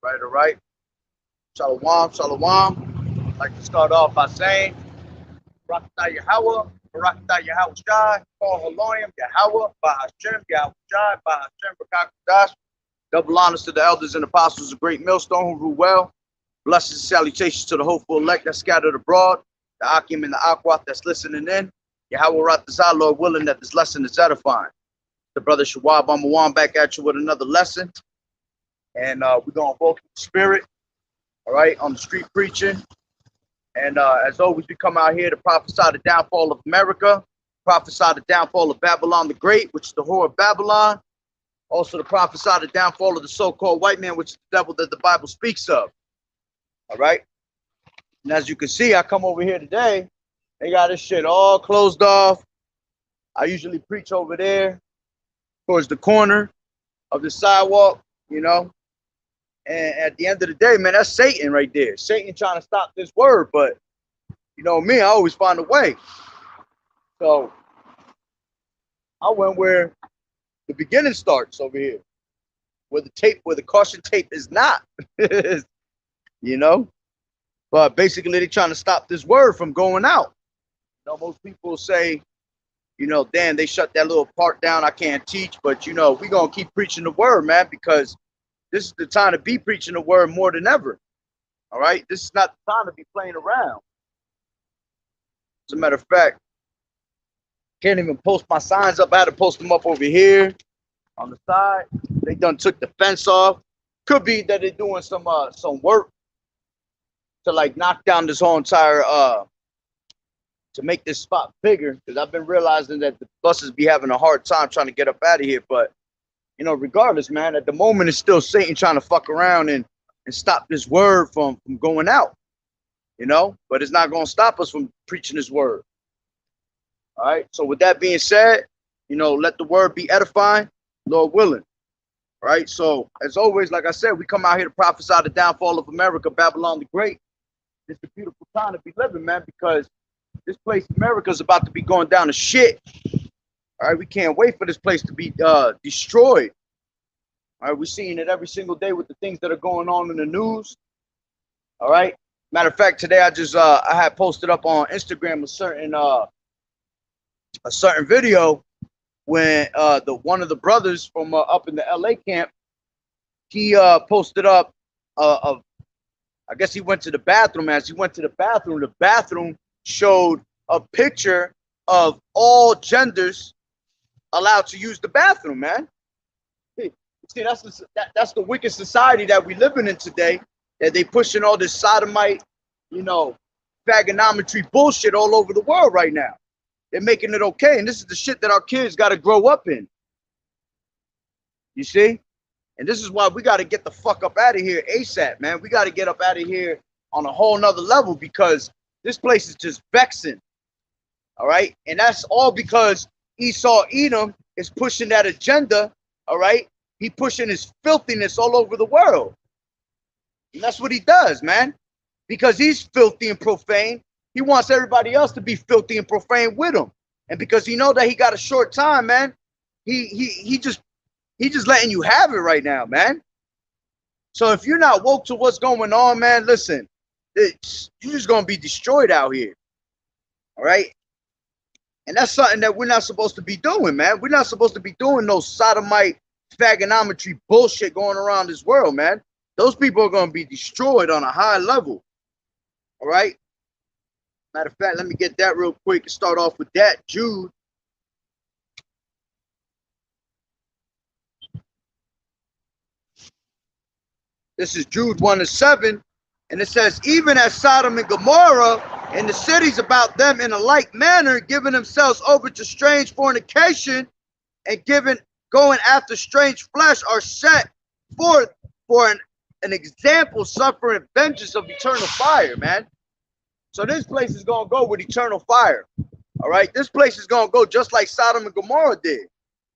Right, all right. Shalom, shalom. I'd like to start off by saying, Barakatah Yahawah, Barakatah Yahawah's Shai, Paul Haloyim, Yahawah, Bahashem, Yahweh Shai, Bahashem, Bakakadash. Double honors to the elders and apostles of Great Millstone who rule well. Blessings and salutations to the hopeful elect that scattered abroad, the Akim and the Akwat that's listening in. Yahweh Ratazah, Lord willing that this lesson is edifying. The brother Shawab Amawan back at you with another lesson. And we're going to go through the spirit, all right, on the street preaching. And as always, we come out here to prophesy the downfall of America, prophesy the downfall of Babylon the Great, which is the whore of Babylon. Also to prophesy the downfall of the so-called white man, which is the devil that the Bible speaks of. All right. And as you can see, I come over here today. They got this shit all closed off. I usually preach over there towards the corner of the sidewalk, you know. And at the end of the day, man, that's Satan right there. Satan trying to stop this word. But, you know me, I always find a way. So I went where the beginning starts over here, where the caution tape is not. You know? But basically, they're trying to stop this word from going out. You know, most people say, you know, damn, they shut that little part down. I can't teach. But, you know, we're going to keep preaching the word, man, because this is the time to be preaching the word more than ever. All right? This is not the time to be playing around. As a matter of fact, can't even post my signs up. I had to post them up over here on the side. They done took the fence off. Could be that they're doing some work to like knock down this whole entire to make this spot bigger, because I've been realizing that the buses be having a hard time trying to get up out of here. But you know, regardless, man, at the moment it's still Satan trying to fuck around and stop this word from going out. You know, but it's not going to stop us from preaching this word. All right. So with that being said, you know, let the word be edifying, Lord willing. All right. So as always, like I said, we come out here to prophesy the downfall of America, Babylon the Great. It's a beautiful time to be living, man, because this place, America, is about to be going down to shit. All right. We can't wait for this place to be destroyed. All right. We're seeing it every single day with the things that are going on in the news. All right. Matter of fact, today I just I had posted up on Instagram a certain video when one of the brothers from up in the LA camp, he posted up I guess he went to the bathroom. As he went to the bathroom showed a picture of all genders allowed to use the bathroom, man. See, that's the wicked society that we living in today, that they pushing all this sodomite, you know, fagonometry bullshit all over the world right now. They're making it okay. And this is the shit that our kids got to grow up in. You see? And this is why we got to get the fuck up out of here ASAP, man. We got to get up out of here on a whole nother level, because this place is just vexing. All right? And that's all because Esau Edom is pushing that agenda. All right? He pushing his filthiness all over the world. And that's what he does, man. Because he's filthy and profane, he wants everybody else to be filthy and profane with him. And because he know that he got a short time, man, he just letting you have it right now, man. So if you're not woke to what's going on, man, listen, you're just gonna be destroyed out here. All right. And that's something that we're not supposed to be doing, man. We're not supposed to be doing no sodomite, phagonometry bullshit going around this world, man. Those people are going to be destroyed on a high level. All right? Matter of fact, let me get that real quick and start off with that. Jude. This is Jude 1-7. And it says, even as Sodom and Gomorrah and the cities about them in a like manner, giving themselves over to strange fornication and going after strange flesh, are set forth for an example, suffering vengeance of eternal fire, man. So this place is going to go with eternal fire. All right. This place is going to go just like Sodom and Gomorrah did.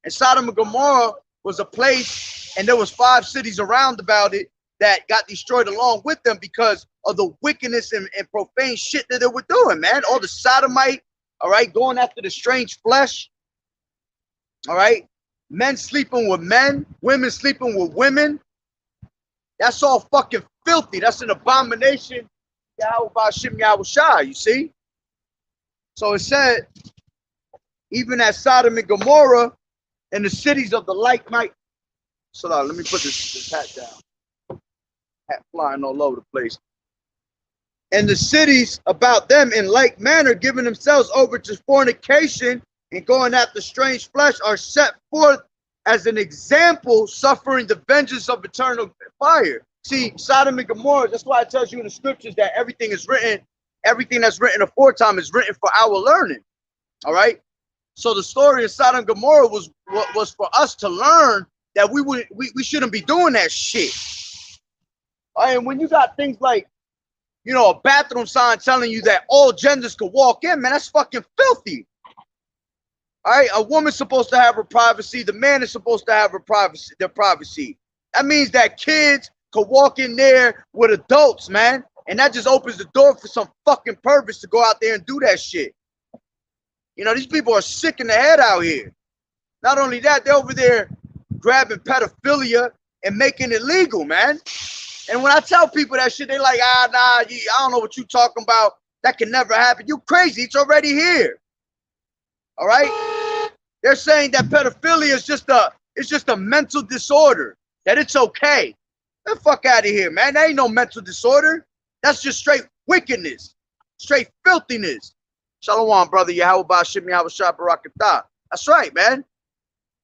And Sodom and Gomorrah was a place, and there was 5 cities around about it that got destroyed along with them because of the wickedness and profane shit that they were doing, man. All the sodomite, all right, going after the strange flesh. All right. Men sleeping with men, women sleeping with women. That's all fucking filthy. That's an abomination. YAHAWAH'S, YAHAWAH'S, you see? So it said, even as Sodom and Gomorrah and the cities of the like might. So let me put this hat down. Hat flying all over the place. And the cities about them in like manner, giving themselves over to fornication and going after strange flesh, are set forth as an example, suffering the vengeance of eternal fire. See, Sodom and Gomorrah, that's why it tells you in the scriptures that everything is written, everything that's written aforetime is written for our learning. All right. So the story of Sodom and Gomorrah was for us to learn that we shouldn't be doing that shit. All right, and when you got things like, you know, a bathroom sign telling you that all genders could walk in, man, that's fucking filthy. All right, a woman's supposed to have her privacy. The man is supposed to have their privacy. That means that kids could walk in there with adults, man. And that just opens the door for some fucking perverts to go out there and do that shit. You know, these people are sick in the head out here. Not only that, they're over there grabbing pedophilia and making it legal, man. And when I tell people that shit, they like, nah, I don't know what you talking about. That can never happen. You crazy. It's already here. All right? They're saying that pedophilia is just a mental disorder, that it's okay. Get the fuck out of here, man. That ain't no mental disorder. That's just straight wickedness, straight filthiness. Shalom, brother. YAHAWAH'S, YAHAWAH'S, Barakatah. That's right, man.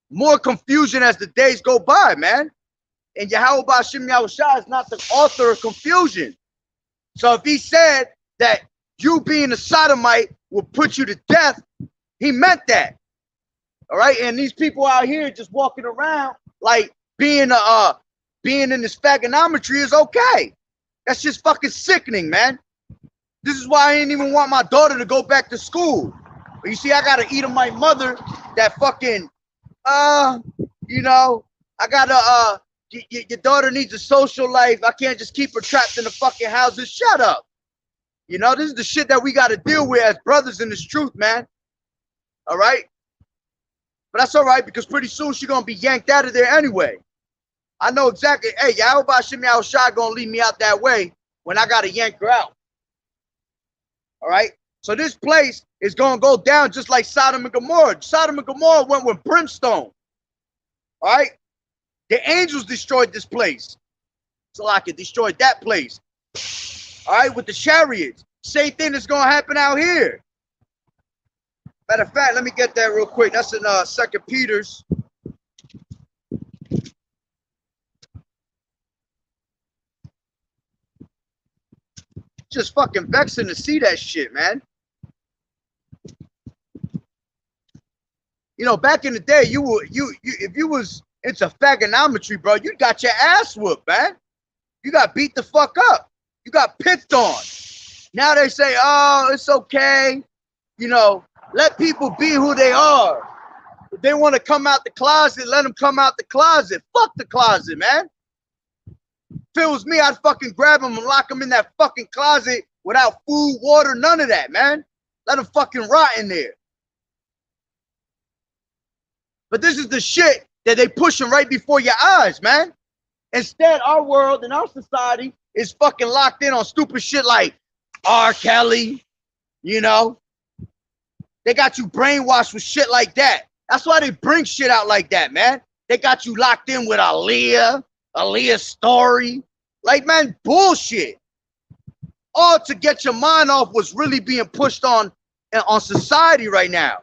More confusion as the days go by, man. And YAHAWAH'S, YAHAWAH'S is not the author of confusion. So if he said that you being a sodomite will put you to death, he meant that. All right. And these people out here just walking around like being in this phagonometry is okay. That's just fucking sickening, man. This is why I didn't even want my daughter to go back to school. But you see, I gotta eat on my mother that fucking you know, I gotta your daughter needs a social life. I can't just keep her trapped in the fucking houses. Shut up. You know, this is the shit that we got to deal with as brothers in this truth, man. All right? But that's all right, because pretty soon she's going to be yanked out of there anyway. I know exactly. Hey, YAHAWAH'S, YAHAWAH'S going to leave me out that way when I got to yank her out. All right? So this place is going to go down just like Sodom and Gomorrah. Sodom and Gomorrah went with brimstone. All right? The angels destroyed this place. So like it destroyed that place. All right, with the chariots. Same thing that's going to happen out here. Matter of fact, let me get that real quick. That's in 2 Peter's. Just fucking vexing to see that shit, man. You know, back in the day, if you was into phagonometry, bro, you got your ass whooped, man. You got beat the fuck up. You got picked on. Now they say, oh, it's okay. You know, let people be who they are. If they want to come out the closet, let them come out the closet. Fuck the closet, man. If it was me, I'd fucking grab them and lock them in that fucking closet without food, water, none of that, man. Let them fucking rot in there. But this is the shit that they pushing right before your eyes, man. Instead, our world and our society is fucking locked in on stupid shit like R. Kelly, you know, They got you brainwashed with shit like that. That's why they bring shit out like that, man. They got you locked in with Aaliyah's story. Like, man, bullshit. All to get your mind off what's really being pushed on society right now.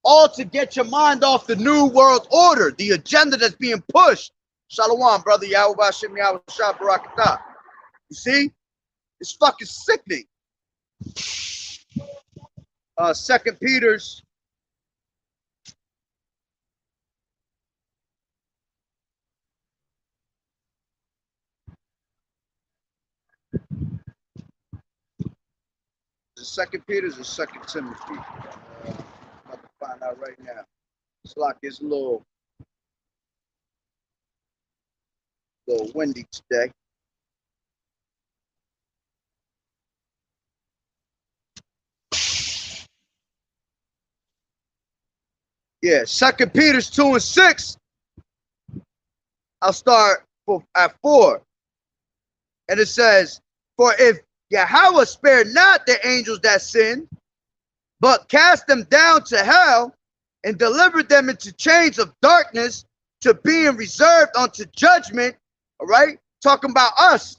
All to get your mind off the new world order, the agenda that's being pushed. Shalom, brother. YAHAWAH'S, Shah Barakatah. You see? It's fucking sickening. 2 Peter's. Is it 2 Peter's or 2 Timothy? I'm about to find out right now. It's like it's a little windy today. Yeah, 2 Peter's 2 and 6. I'll start at 4. And it says, for if Yahweh spared not the angels that sinned, but cast them down to hell and delivered them into chains of darkness to being reserved unto judgment. All right, talking about us,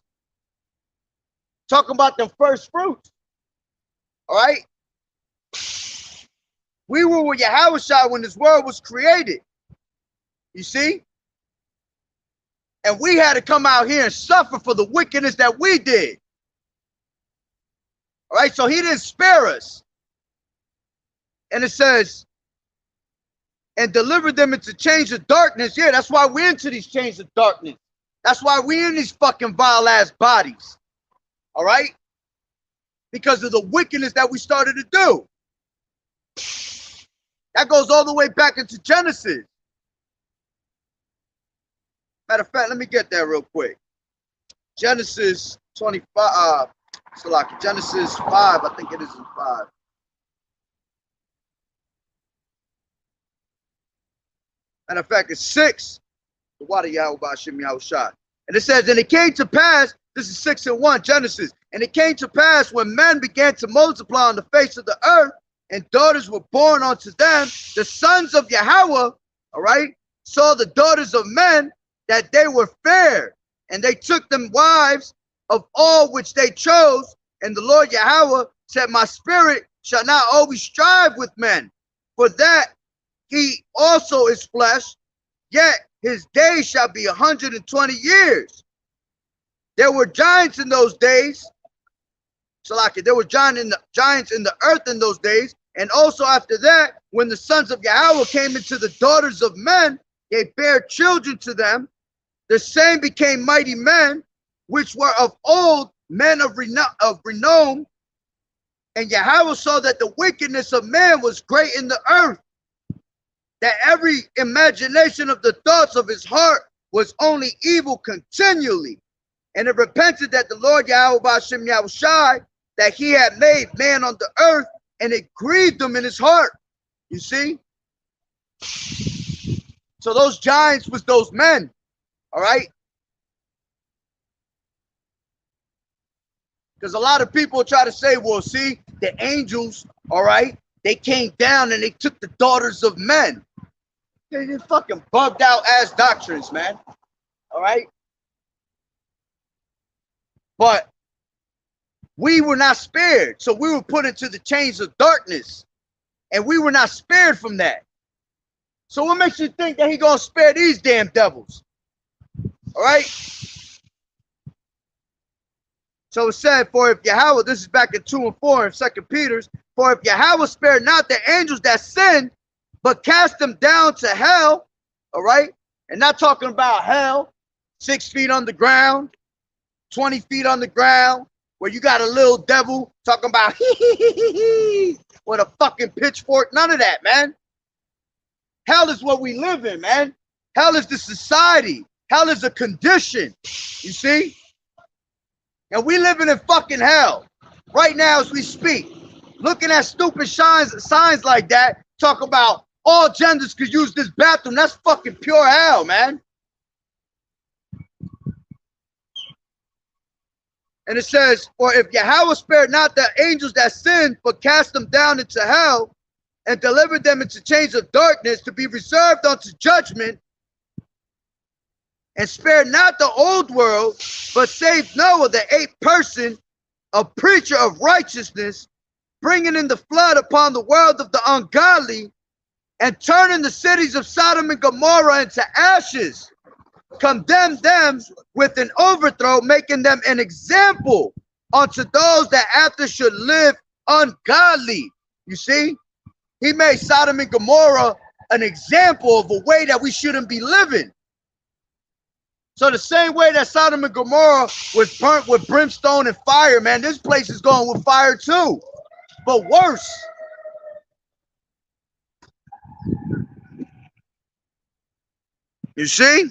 talking about the first fruits. All right, we were with Yahawah when this world was created. You see, and we had to come out here and suffer for the wickedness that we did. All right, so he didn't spare us. And it says, and delivered them into chains of darkness. Yeah, that's why we're into these chains of darkness. That's why we're in these fucking vile ass bodies. All right? Because of the wickedness that we started to do. That goes all the way back into Genesis. Matter of fact, let me get there real quick. Genesis 25, Genesis 5, I think it is in 5. Matter of fact, it's 6. The water YAHAWAH'S, and it says, and it came to pass, this is 6 and 1, Genesis, and it came to pass when men began to multiply on the face of the earth, and daughters were born unto them, the sons of Yahweh, all right, saw the daughters of men, that they were fair, and they took them wives of all which they chose, and the Lord Yahweh said, my spirit shall not always strive with men, for that he also is flesh, yet his days shall be 120 years. There were giants in those days. Salaki, there were giants in the earth in those days. And also after that, when the sons of Yahweh came into the daughters of men, they bare children to them. The same became mighty men, which were of old men of renown. And Yahweh saw that the wickedness of man was great in the earth, that every imagination of the thoughts of his heart was only evil continually. And it repented that the Lord YAHAWAH'S, that he had made man on the earth, and it grieved him in his heart. You see? So those giants was those men. All right? Because a lot of people try to say, well, see, the angels, all right, they came down and they took the daughters of men. They're fucking bugged out ass doctrines, man. All right? But we were not spared. So we were put into the chains of darkness. And we were not spared from that. So what makes you think that he gonna spare these damn devils? All right? So it said, for if Yahweh, this is back in 2 and 4 in 2 Peter's, for if Yahweh spared not the angels that sinned, but cast them down to hell, all right? And not talking about hell, 6 feet underground, 20 feet underground, where you got a little devil talking about with a fucking pitchfork. None of that, man. Hell is what we live in, man. Hell is the society. Hell is a condition, you see? And we living in fucking hell right now as we speak. Looking at stupid signs like that, talk about all genders could use this bathroom. That's fucking pure hell, man. And it says, for if Yahweh spared not the angels that sinned, but cast them down into hell, and delivered them into chains of darkness to be reserved unto judgment, and spared not the old world, but saved Noah, the eighth person, a preacher of righteousness, bringing in the flood upon the world of the ungodly, and turning the cities of Sodom and Gomorrah into ashes, condemned them with an overthrow, making them an example unto those that after should live ungodly. You see, he made Sodom and Gomorrah an example of a way that we shouldn't be living. So the same way that Sodom and Gomorrah was burnt with brimstone and fire, man, this place is going with fire too, but worse. You see?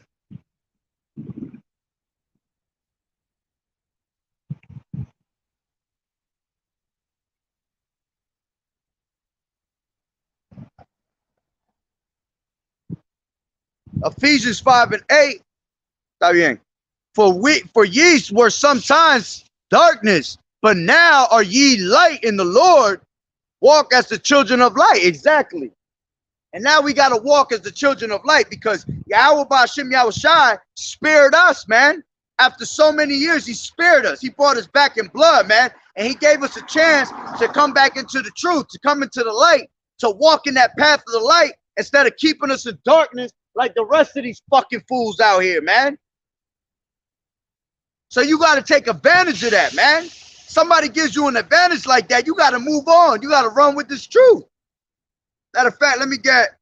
Ephesians 5 and 8. Está bien. For ye were sometimes darkness, but now are ye light in the Lord. Walk as the children of light. Exactly. And now we got to walk as the children of light because Yahweh Ba'Shem Yahushai spared us, man. After so many years, he spared us. He brought us back in blood, man. And he gave us a chance to come back into the truth, to come into the light, to walk in that path of the light instead of keeping us in darkness like the rest of these fucking fools out here, man. So you got to take advantage of that, man. Somebody gives you an advantage like that, you got to move on. You got to run with this truth. Matter of fact, let me get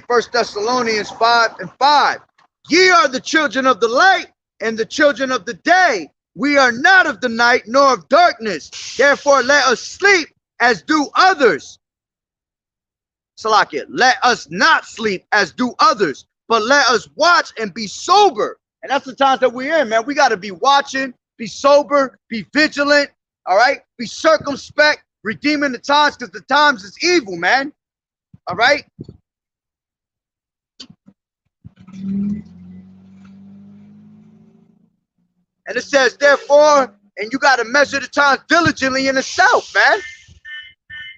First Thessalonians 5 and 5. Ye are the children of the light and the children of the day. We are not of the night nor of darkness. Therefore, let us sleep as do others. Salakia, let us not sleep as do others, but let us watch and be sober. And that's the times that we're in, man. We got to be watching, be sober, be vigilant, all right? Be circumspect, redeeming the times because the times is evil, man. All right? And it says, therefore, and you got to measure the times diligently in the south, man.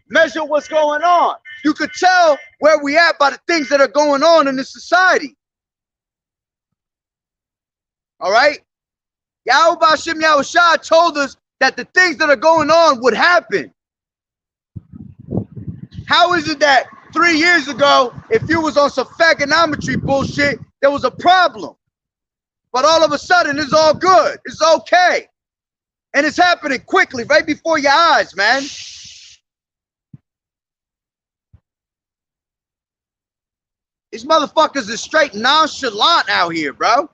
Measure what's going on. You could tell where we at by the things that are going on in this society. All right? Yahweh Ba'Shem Yahushua told us that the things that are going on would happen. How is it that 3 years ago, if you was on some fagonometry bullshit, there was a problem? But all of a sudden, it's all good. It's okay. And it's happening quickly, right before your eyes, man. These motherfuckers are straight nonchalant out here, bro.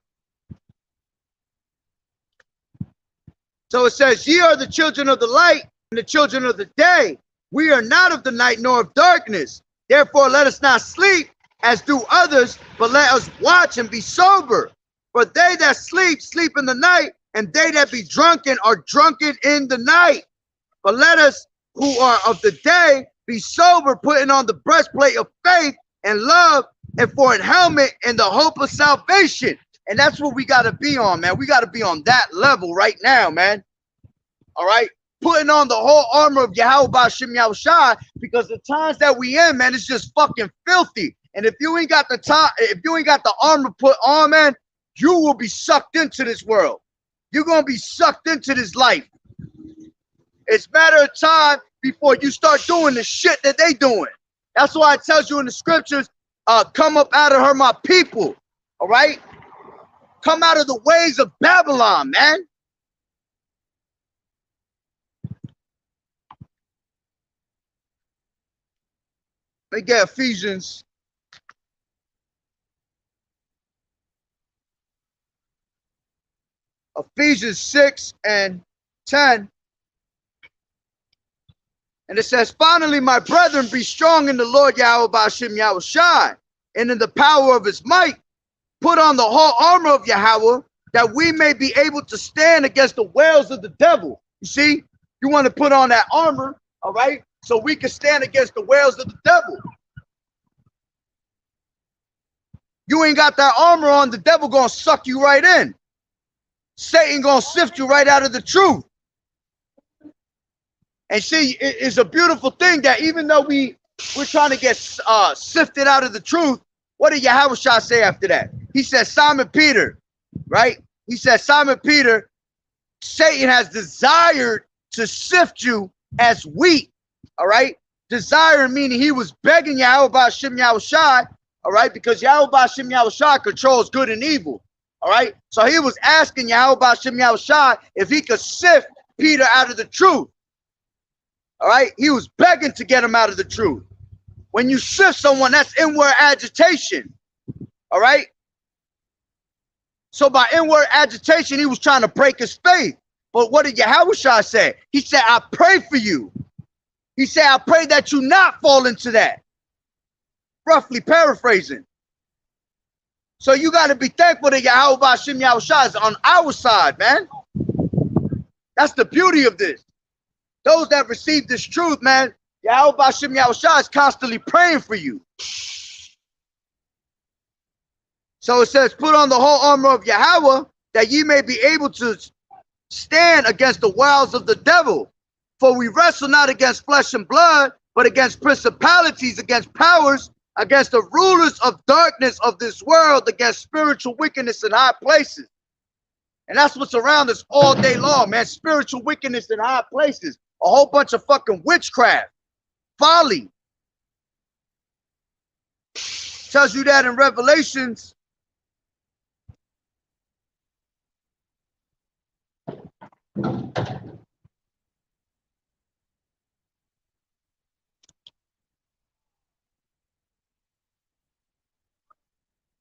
So it says, ye are the children of the light and the children of the day. We are not of the night nor of darkness. Therefore, let us not sleep as do others, but let us watch and be sober. For they that sleep, sleep in the night, and they that be drunken are drunken in the night. But let us who are of the day be sober, putting on the breastplate of faith and love, and for an helmet and the hope of salvation. And that's what we got to be on, man. We got to be on that level right now, man. All right? Putting on the whole armor of Yahweh Ba'Shem Yahushua, because the times that we in, man, it's just fucking filthy. And if you ain't got the time, if you ain't got the armor put on, man, you will be sucked into this world. You're going to be sucked into this life. It's a matter of time before you start doing the shit that they doing. That's why it tells you in the scriptures, come up out of her, my people. All right? Come out of the ways of Babylon, man. Let me get Ephesians. Ephesians 6 and 10. And it says, finally, my brethren, be strong in the Lord Yahweh Ba'Shem Yahushai, and in the power of his might. Put on the whole armor of Yahweh, that we may be able to stand against the wiles of the devil. You see, you want to put on that armor, all right, so we can stand against the wiles of the devil. You ain't got that armor on, the devil gonna suck you right in. Satan gonna sift you right out of the truth. And see, it's a beautiful thing that even though we're trying to get sifted out of the truth, what did Yahawashi say after that? He said, Simon Peter, right? He said, Simon Peter, Satan has desired to sift you as wheat, all right? Desire meaning he was begging Yahawashi, all right? Because Yahawashi controls good and evil, all right? So he was asking Yahawashi if he could sift Peter out of the truth, all right? He was begging to get him out of the truth. When you sift someone, that's inward agitation, all right? So by inward agitation, he was trying to break his faith. But what did Yahawashi say? He said, I pray for you. He said, I pray that you not fall into that. Roughly paraphrasing. So you got to be thankful that Yahawashi is on our side, man. That's the beauty of this. Those that receive this truth, man, Yahawashi is constantly praying for you. So it says, put on the whole armor of Yahweh, that ye may be able to stand against the wiles of the devil. For we wrestle not against flesh and blood, but against principalities, against powers, against the rulers of darkness of this world, against spiritual wickedness in high places. And that's what's around us all day long, man. Spiritual wickedness in high places. A whole bunch of fucking witchcraft. Folly. Tells you that in Revelations.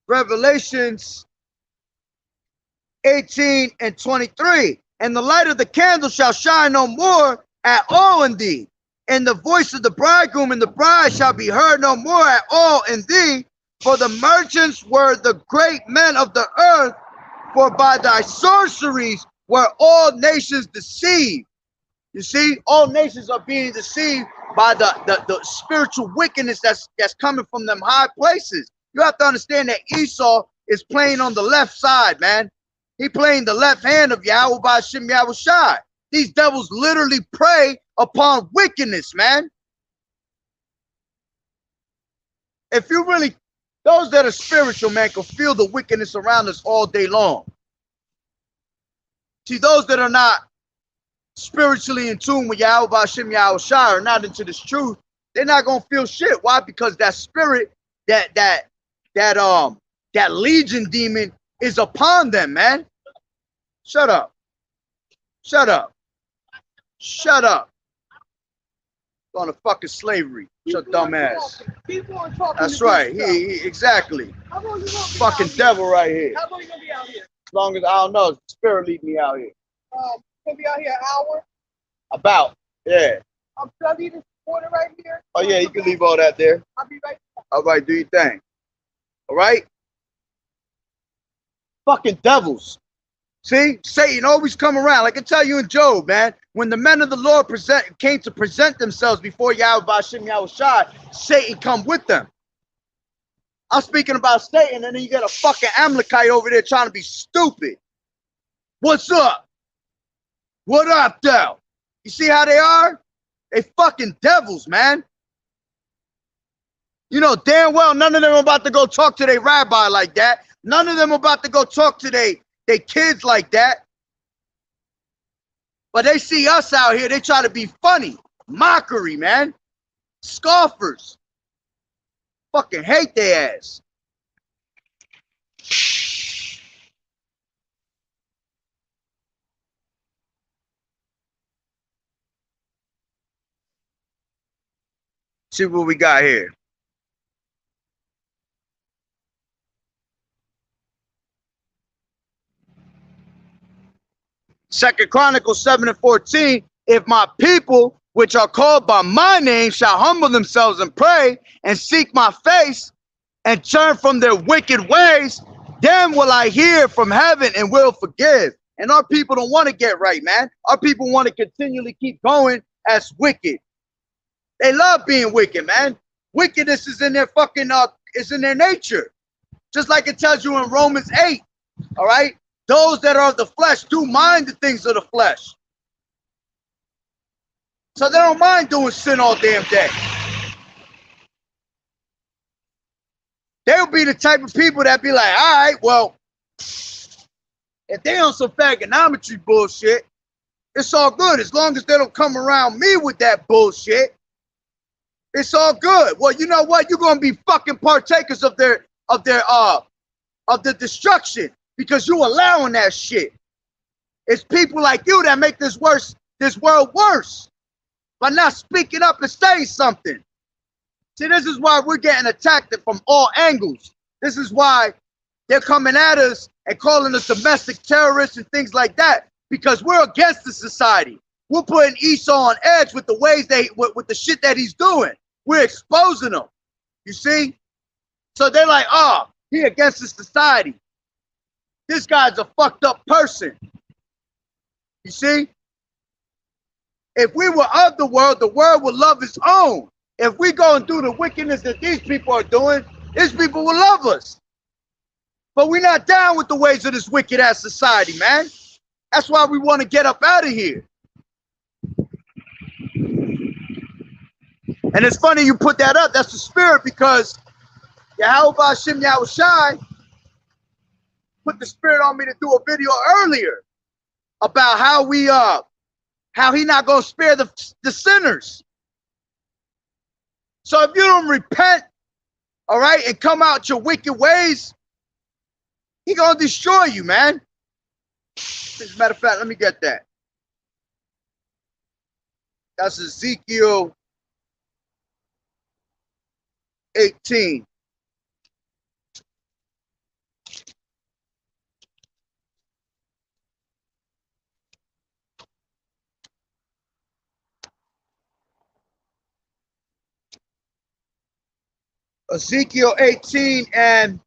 Revelations 18 and 23. And the light of the candle shall shine no more at all in thee. And the voice of the bridegroom and the bride shall be heard no more at all in thee. For the merchants were the great men of the earth. For by thy sorceries were all nations deceived. You see, all nations are being deceived by the spiritual wickedness that's coming from them high places. You have to understand that Esau is playing on the left side, man. He playing the left hand of Yahweh by Shem Yahushai. These devils literally prey upon wickedness, man. If you really, those that are spiritual, man, can feel the wickedness around us all day long. See, those that are not spiritually in tune with Yahweh by Shem Yahushai are not into this truth, they're not gonna feel shit. Why? Because that spirit, that legion demon is upon them, man. Shut up. Shut up. Shut up. Going to fucking slavery. Shut dumb ass. That's right. He exactly. Fucking devil right here. How long you gonna be out here? As long as I don't know, the spirit lead me out here. Gonna be out here an hour. About. Yeah. Should I leave this water right here? Oh yeah, you can leave all that there. I'll be right back. All right, do your thing. All right? Fucking devils. See, Satan always come around. Like I tell you in Job, man, when the men of the Lord came to present themselves before Yahweh Bashem Yahushai, Satan come with them. I'm speaking about Satan, and then you got a fucking Amalekite over there trying to be stupid. What's up? What up, though? You see how they are? They fucking devils, man. You know damn well none of them are about to go talk to their rabbi like that. None of them are about to go talk to their kids like that. But they see us out here, they try to be funny. Mockery, man. Scoffers. Fucking hate their ass. See what we got here. Second Chronicles 7 and 14. If my people, which are called by my name, shall humble themselves and pray and seek my face and turn from their wicked ways, then will I hear from heaven and will forgive. And our people don't want to get right, man. Our people want to continually keep going as wicked. They love being wicked, man. Wickedness is in their fucking is in their nature. Just like it tells you in Romans 8, all right? Those that are of the flesh do mind the things of the flesh. So they don't mind doing sin all damn day. They'll be the type of people that be like, all right, well, if they on some fagonometry bullshit, it's all good. As long as they don't come around me with that bullshit, it's all good. Well, you know what? You're gonna be fucking partakers of the destruction because you allowing that shit. It's people like you that make this world worse by not speaking up and saying something. See, this is why we're getting attacked from all angles. This is why they're coming at us and calling us domestic terrorists and things like that, because we're against the society. We're putting Esau on edge with the ways with the shit that he's doing. We're exposing him. You see? So they're like, oh, he against the society. This guy's a fucked up person. You see? If we were of the world would love its own. If we go and do the wickedness that these people are doing, these people will love us. But we're not down with the ways of this wicked ass society, man. That's why we want to get up out of here. And it's funny you put that up. That's the spirit, because YAHAWAH'S Yahawashi put the spirit on me to do a video earlier about how he not gonna spare the sinners. So if you don't repent, all right, and come out your wicked ways, he gonna destroy you, man. As a matter of fact, let me get that. That's Ezekiel 18. Ezekiel 18 and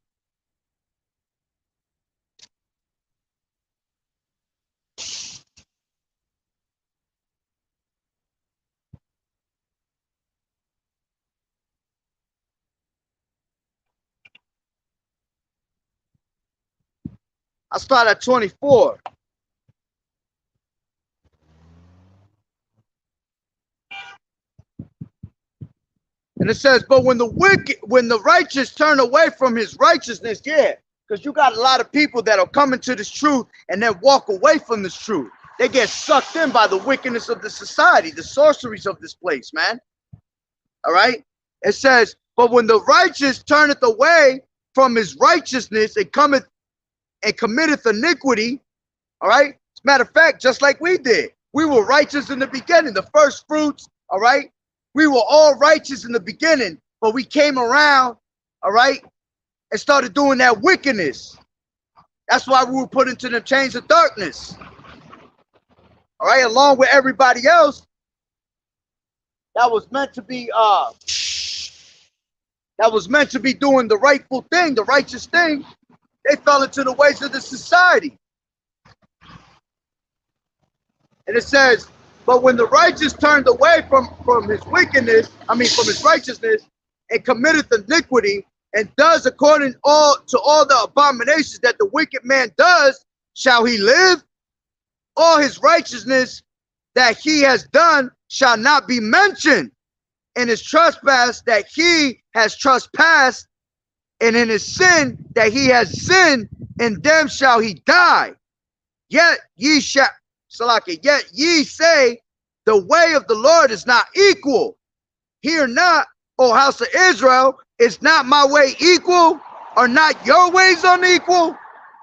I'll start at 24. And it says, but when the righteous turn away from his righteousness, yeah, because you got a lot of people that'll come into this truth and then walk away from this truth. They get sucked in by the wickedness of the society, the sorceries of this place, man. All right? It says, but when the righteous turneth away from his righteousness and cometh and committeth iniquity, all right? As a matter of fact, just like we did. We were righteous in the beginning, the first fruits, all right? We were all righteous in the beginning, but we came around, all right, and started doing that wickedness. That's why we were put into the chains of darkness. All right, along with everybody else that was meant to be doing the rightful thing, the righteous thing. They fell into the ways of the society. And it says, but when the righteous turned away from his wickedness, from his righteousness, and committeth iniquity, and does according to all the abominations that the wicked man does, shall he live? All his righteousness that he has done shall not be mentioned. In his trespass that he has trespassed, and in his sin that he has sinned, in them shall he die. Yet ye shall, Salaki, yet ye say, the way of the Lord is not equal. Hear not, O house of Israel, is not my way equal? Are not your ways unequal?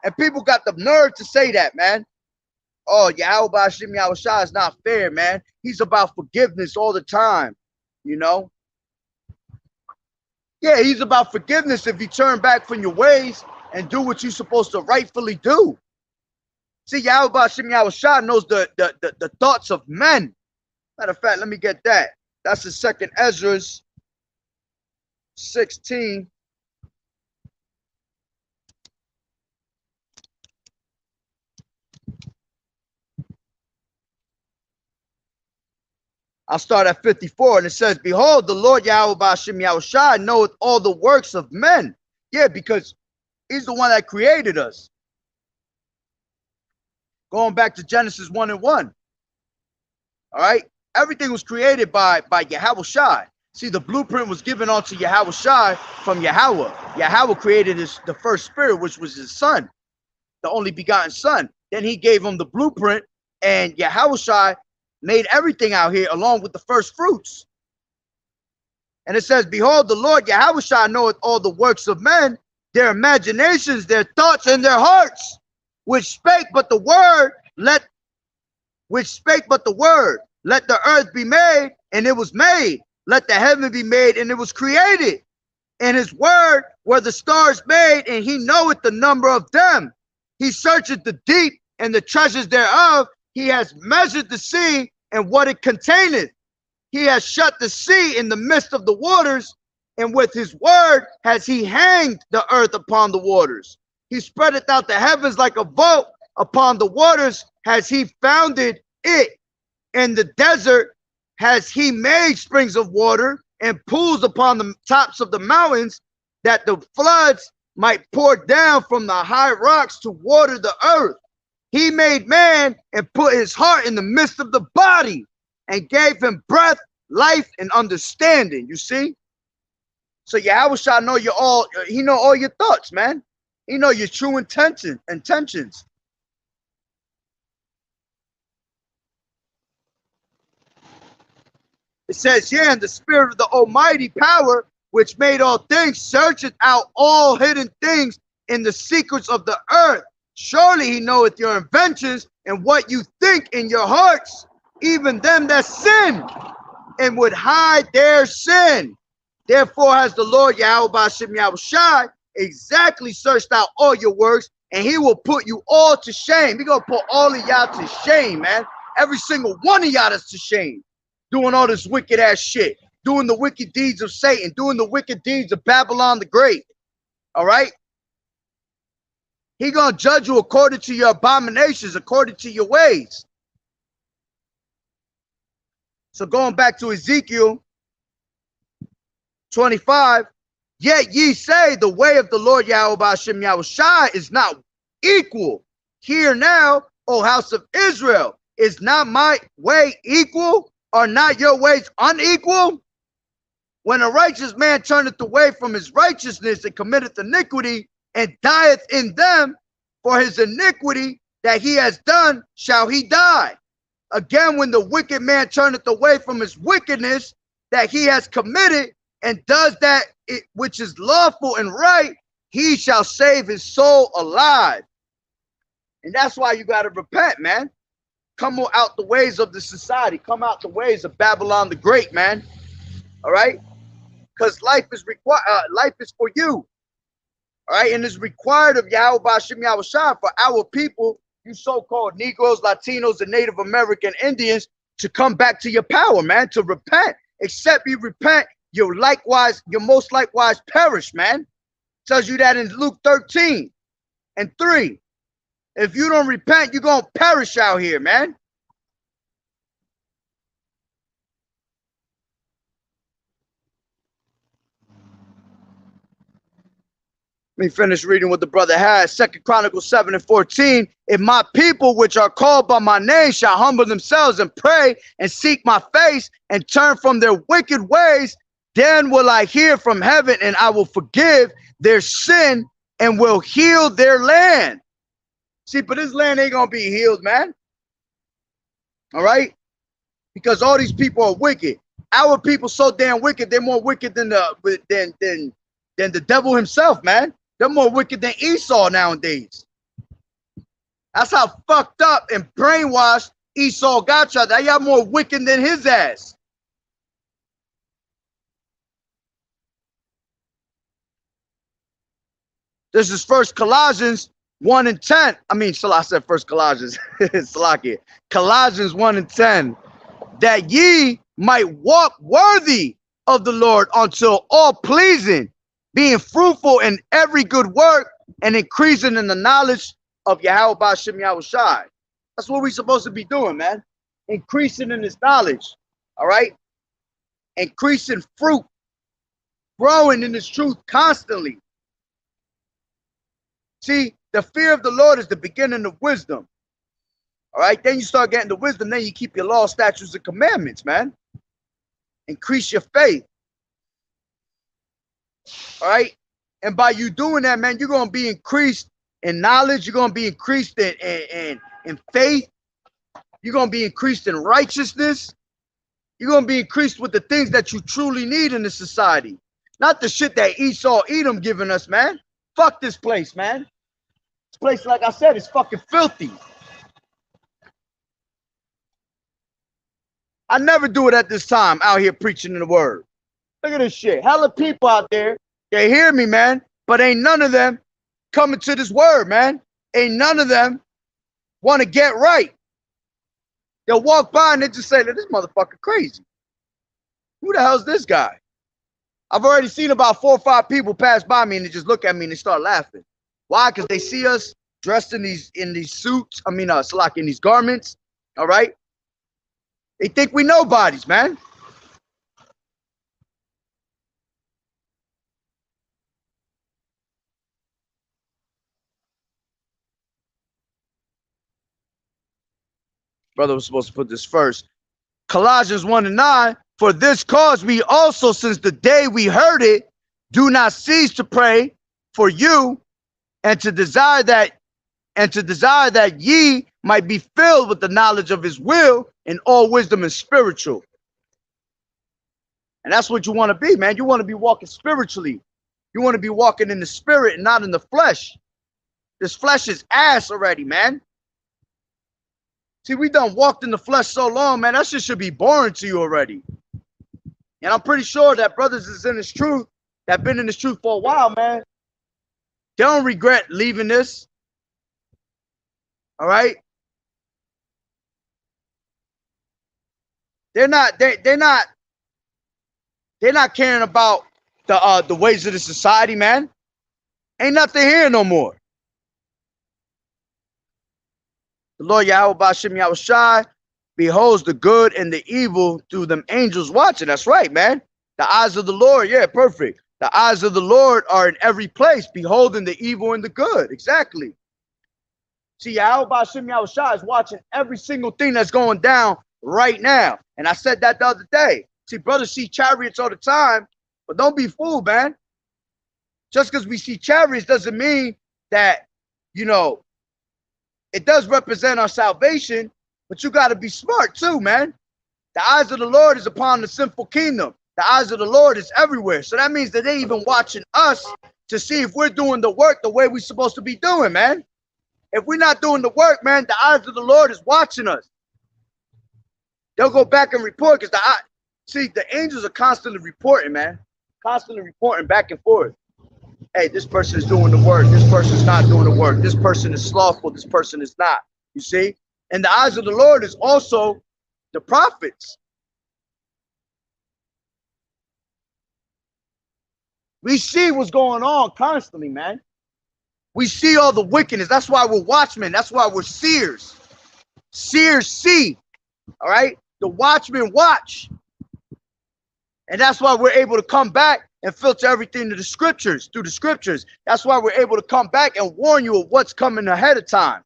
And people got the nerve to say that, man. Oh, YAHAWAH'S Yahawashi is not fair, man. He's about forgiveness all the time, you know? Yeah, he's about forgiveness if you turn back from your ways and do what you're supposed to rightfully do. See, YAHAWAH'S Yahawashi knows the thoughts of men. Matter of fact, let me get that. That's the second Ezra 16. I'll start at 54, and it says, behold, the Lord YAHAWAH'S Yahawashi knoweth all the works of men. Yeah, because He's the one that created us. Going back to Genesis 1:1. All right. Everything was created by YAHAWAH'S. See, the blueprint was given onto YAHAWAH'S from Yahweh. Yahweh created the first spirit, which was his son, the only begotten son. Then he gave him the blueprint, and YAHAWAH'S made everything out here along with the first fruits. And it says, behold, the Lord YAHWAH'S knoweth all the works of men, their imaginations, their thoughts, and their hearts, which spake but the word, let the earth be made, and it was made. Let the heaven be made, and it was created. And his word were the stars made, and he knoweth the number of them. He searcheth the deep and the treasures thereof. He has measured the sea and what it containeth. He has shut the sea in the midst of the waters, and with his word has he hanged the earth upon the waters. He spreadeth out the heavens like a vault, upon the waters has he founded it. In the desert has he made springs of water and pools upon the tops of the mountains, that the floods might pour down from the high rocks to water the earth. He made man and put his heart in the midst of the body and gave him breath, life, and understanding. You see? So YAHWAH'S know you all, he know all your thoughts, man. He know your true intentions. It says, yeah, and the spirit of the almighty power, which made all things, searcheth out all hidden things in the secrets of the earth. Surely he knoweth your inventions and what you think in your hearts, even them that sin, and would hide their sin. Therefore has the Lord YAHWAH'S exactly searched out all your works, and he will put you all to shame. He gonna put all of y'all to shame, man. Every single one of y'all that's to shame. Doing all this wicked ass shit, doing the wicked deeds of Satan, doing the wicked deeds of Babylon the Great. All right? He gonna judge you according to your abominations, according to your ways. So going back to Ezekiel 25, yet ye say the way of the Lord YAHWAH'S is not equal. Hear now, O house of Israel, is not my way equal? Are not your ways unequal? When a righteous man turneth away from his righteousness and committeth iniquity, and dieth in them, for his iniquity that he has done shall he die. Again, when the wicked man turneth away from his wickedness that he has committed, and does that which is lawful and right, he shall save his soul alive. And that's why you got to repent, man. Come out the ways of the society. Come out the ways of Babylon the Great, man. All right? Because life is for you. All right? And it's required of YAHWAH'S for our people, you so-called Negroes, Latinos, and Native American Indians, to come back to your power, man, to repent. Except you repent, you'll most likewise perish, man. Tells you that in Luke 13:3. If you don't repent, you're going to perish out here, man. Let me finish reading what the brother has. 2 Chronicles 7:14. If my people which are called by my name shall humble themselves and pray and seek my face and turn from their wicked ways, then will I hear from heaven and I will forgive their sin and will heal their land. See, but this land ain't gonna be healed, man. All right? Because all these people are wicked. Our people so damn wicked, they're more wicked than the devil himself, man. They're more wicked than Esau nowadays. That's how fucked up and brainwashed Esau got y'all. They got more wicked than his ass. This is First Colossians 1:10. I mean, I said First Colossians. Salakia. Colossians 1:10. That ye might walk worthy of the Lord until all pleasing, being fruitful in every good work and increasing in the knowledge of YAHWAH'S. That's what we're supposed to be doing, man. Increasing in this knowledge. All right? Increasing fruit. Growing in this truth constantly. See, the fear of the Lord is the beginning of wisdom. All right, then you start getting the wisdom, then you keep your law, statutes, and commandments, man. Increase your faith. All right, and by you doing that, man, you're going to be increased in knowledge. You're going to be increased in faith. You're going to be increased in righteousness. You're going to be increased with the things that you truly need in the society. Not the shit that Esau, Edom giving us, man. Fuck this place, man. This place, like I said, is fucking filthy. I never do it at this time out here preaching in the word. Look at this shit. Hella people out there. They hear me, man. But ain't none of them coming to this word, man. Ain't none of them want to get right. They'll walk by and they just say, this motherfucker crazy. Who the hell's this guy? I've already seen about 4 or 5 people pass by me and they just look at me and they start laughing. Why? Because they see us dressed in these suits. I mean, like in these garments. All right. They think we nobodies, man. Brother was supposed to put this first. Colossians 1:9. For this cause we also, since the day we heard it, do not cease to pray for you and to desire that ye might be filled with the knowledge of his will in all wisdom and spiritual. And that's what you want to be, man. You want to be walking spiritually. You want to be walking in the spirit and not in the flesh. This flesh is ass already, man. See, we done walked in the flesh so long, man. That shit should be boring to you already. And I'm pretty sure that brothers is in this truth, that been in this truth for a while, man. They don't regret leaving this. All right. They're not caring about the ways of the society, man. Ain't nothing here no more. The Lord Yahweh Ba'Shem Yahweh Shai beholds the good and the evil through them angels watching. That's right, man. The eyes of the Lord, yeah, perfect. The eyes of the Lord are in every place, beholding the evil and the good. Exactly. See, Yahweh Ba'Shem Yahweh Shai is watching every single thing that's going down right now. And I said that the other day. See, brothers see chariots all the time, but don't be fooled, man. Just because we see chariots doesn't mean that, you know, it does represent our salvation, but you got to be smart too, man. The eyes of the Lord is upon the sinful kingdom. The eyes of the Lord is everywhere. So that means that they even watching us to see if we're doing the work the way we're supposed to be doing, man. If we're not doing the work, man, the eyes of the Lord is watching us. They'll go back and report because the angels are constantly reporting, man. Constantly reporting back and forth. Hey, this person is doing the work. This person is not doing the work. This person is slothful. This person is not. You see? And the eyes of the Lord is also the prophets. We see what's going on constantly, man. We see all the wickedness. That's why we're watchmen. That's why we're seers. Seers see. All right? The watchmen watch. And that's why we're able to come back and filter everything to the scriptures, through the scriptures. That's why we're able to come back and warn you of what's coming ahead of time.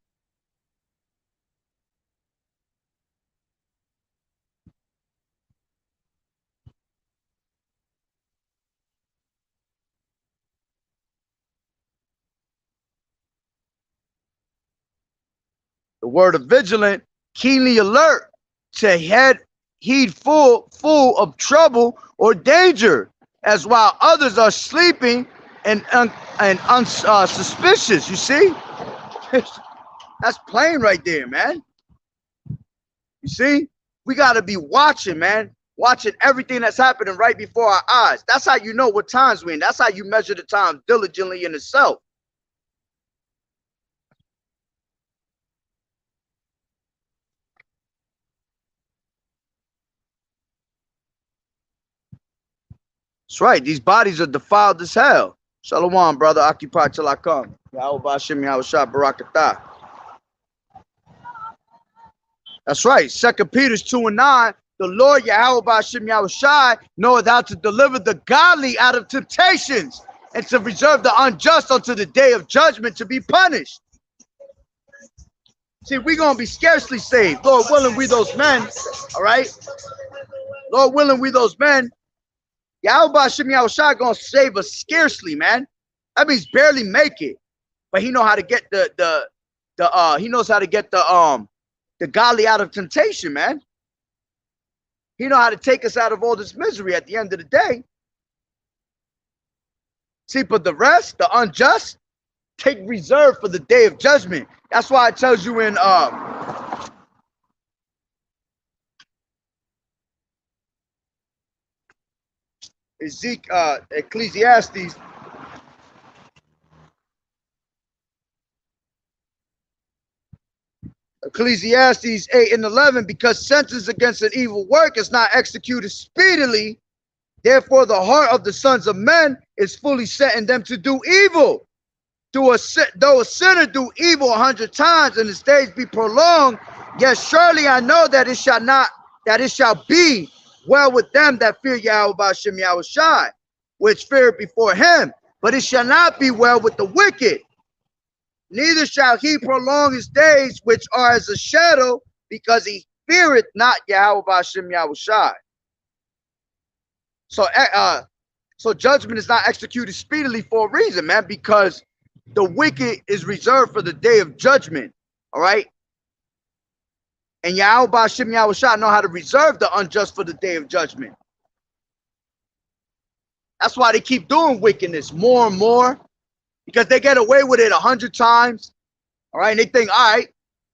The word of vigilant, keenly alert, to heed full of trouble or danger, as while others are sleeping and unsuspicious. You see? That's plain right there, man. You see? We got to be watching, man. Watching everything that's happening right before our eyes. That's how you know what times we're in. That's how you measure the time diligently in itself. That's right. These bodies are defiled as hell. Shalom, brother. Occupy till I come. Yahweh Ba'Shem Yahweh Shah Barakatah. That's right. 2 Peter 2:9. The Lord Yahweh Ba'Shem Yahweh Shai knoweth how to deliver the godly out of temptations and to reserve the unjust unto the day of judgment to be punished. See, we're going to be scarcely saved. Lord willing, we those men, all right? Lord willing, we those men. Yahweh Hashem Yahushua going to save us scarcely, man. That means barely make it. But he know how to get he knows how to get the godly out of temptation, man. He know how to take us out of all this misery at the end of the day. See, but the rest, the unjust, take reserve for the day of judgment. That's why it tells you in Ecclesiastes. Ecclesiastes 8 and 11, because sentence against an evil work is not executed speedily, therefore the heart of the sons of men is fully set in them to do evil. Though a sinner do evil 100 times and his days be prolonged, yet surely I know that it shall be well with them that fear Yahweh Hashem Yahushai, which fear before him, but it shall not be well with the wicked. Neither shall he prolong his days, which are as a shadow, because he feareth not Yahweh Hashem Yahushai. So judgment is not executed speedily for a reason, man, because the wicked is reserved for the day of judgment, all right? And Yahweh Hashem Yahushua know how to reserve the unjust for the day of judgment. That's why they keep doing wickedness more and more, because they get away with it 100 times, all right? And they think, all right,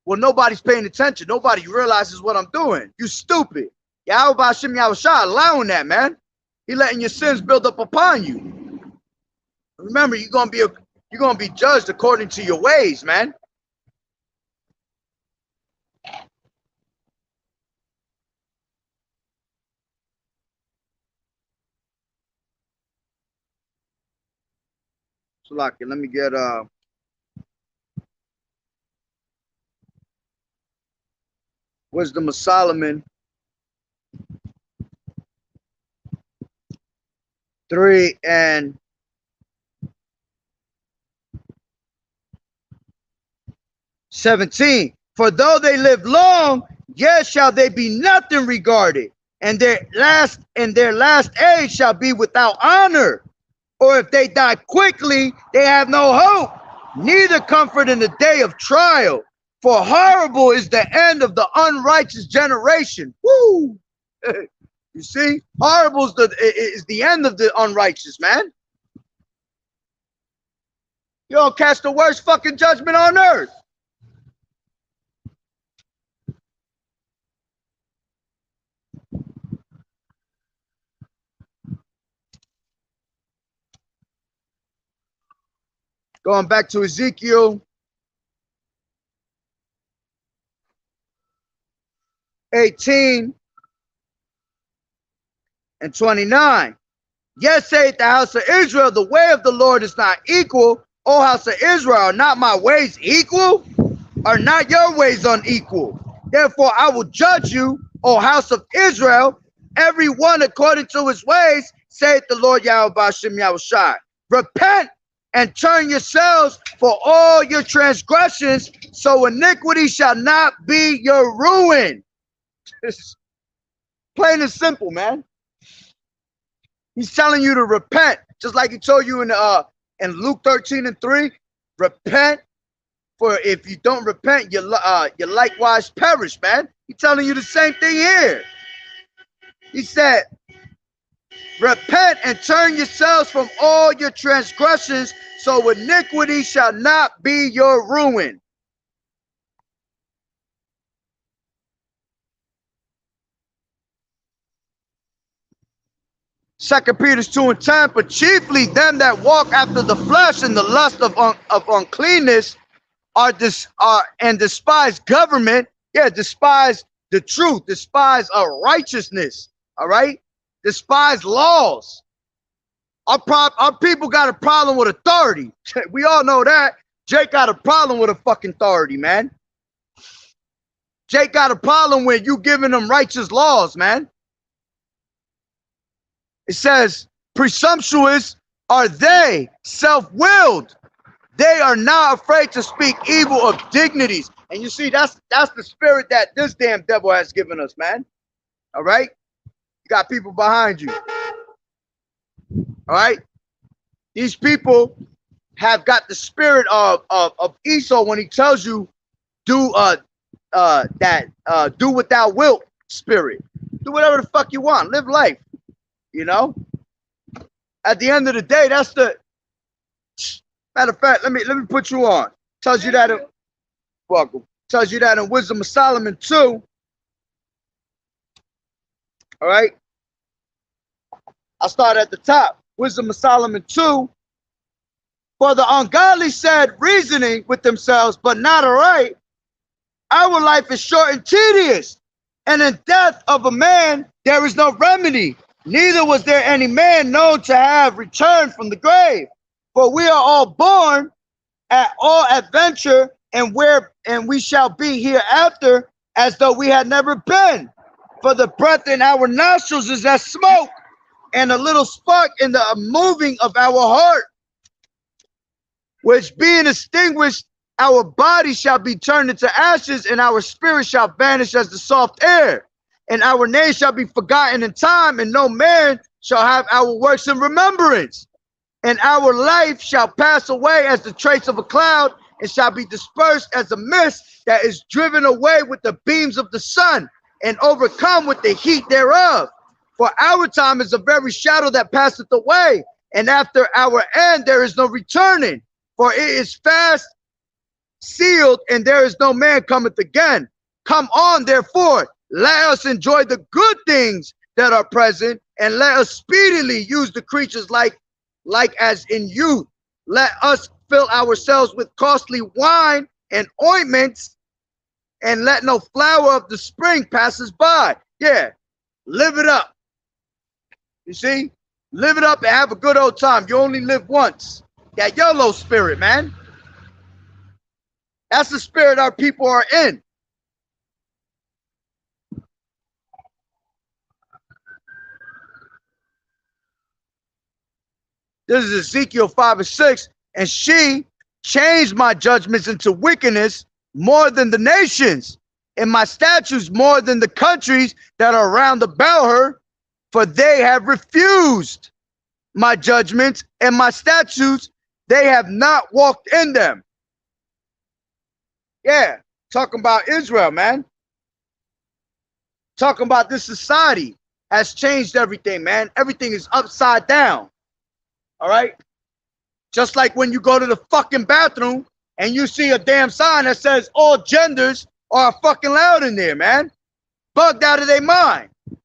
well, nobody's paying attention. Nobody realizes what I'm doing. You stupid. Yahweh Hashem Yahushua allowing that, man. He letting your sins build up upon you. Remember, you're gonna be judged according to your ways, man. So, like, let me get Wisdom of Solomon 3 and 17. For though they live long, yet shall they be nothing regarded, and their last age shall be without honor. Or if they die quickly, they have no hope, neither comfort in the day of trial. For horrible is the end of the unrighteous generation. Woo! You see, horrible is the end of the unrighteous, man. You don't catch the worst fucking judgment on earth. Going back to Ezekiel 18 and 29. Yet saith the house of Israel, the way of the Lord is not equal. O house of Israel, are not my ways equal? Are not your ways unequal? Therefore I will judge you, O house of Israel, every one according to his ways, saith the Lord Yahweh Hashem Yahushai. Repent and turn yourselves for all your transgressions, so iniquity shall not be your ruin. It's plain and simple, man. He's telling you to repent, just like he told you in Luke 13 and 3. Repent, for if you don't repent, you likewise perish, man. He's telling you the same thing here. He said, repent and turn yourselves from all your transgressions, so iniquity shall not be your ruin. Second Peter 2 and 10, but chiefly them that walk after the flesh in the lust of uncleanness and despise government. Yeah, despise the truth, despise righteousness. All right, despise laws. Our people got a problem with authority. We all know that. Jake got a problem with a fucking authority, man. Jake got a problem with you giving them righteous laws, man. It says, presumptuous, are they self-willed. They are not afraid to speak evil of dignities. And you see, that's the spirit that this damn devil has given us, man. All right? You got people behind you. All right? These people have got the spirit of Esau when he tells you do do what thou wilt spirit. Do whatever the fuck you want. Live life. You know? At the end of the day, that's the matter of fact, let me put you on. Tells you that welcome. Tells you that in Wisdom of Solomon 2. All right. I'll start at the top. Wisdom of Solomon 2. For the ungodly said, reasoning with themselves, but not aright, our life is short and tedious, and in death of a man there is no remedy. Neither was there any man known to have returned from the grave. For we are all born at all adventure, and we shall be hereafter as though we had never been. For the breath in our nostrils is as smoke, and a little spark in the moving of our heart, which being extinguished, our body shall be turned into ashes, and our spirit shall vanish as the soft air. And our name shall be forgotten in time, and no man shall have our works in remembrance. And our life shall pass away as the trace of a cloud, and shall be dispersed as a mist that is driven away with the beams of the sun, and overcome with the heat thereof. For our time is a very shadow that passeth away, and after our end there is no returning. For it is fast sealed, and there is no man cometh again. Come on, therefore, let us enjoy the good things that are present, and let us speedily use the creatures like as in youth. Let us fill ourselves with costly wine and ointments, and let no flower of the spring pass us by. Yeah, live it up. You see? Live it up and have a good old time. You only live once. That YOLO spirit, man. That's the spirit our people are in. This is Ezekiel 5 and 6. And she changed my judgments into wickedness more than the nations, and my statutes more than the countries that are round about her, for they have refused my judgments and my statutes. They have not walked in them. Yeah, talking about Israel, man. Talking about this society has changed everything, man. Everything is upside down. All right? Just like when you go to the fucking bathroom and you see a damn sign that says all genders are fucking loud in there, man. Bugged out of their mind. Let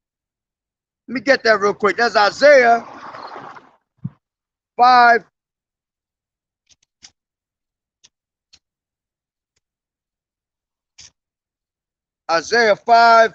me get that real quick. That's Isaiah 5. Isaiah 5.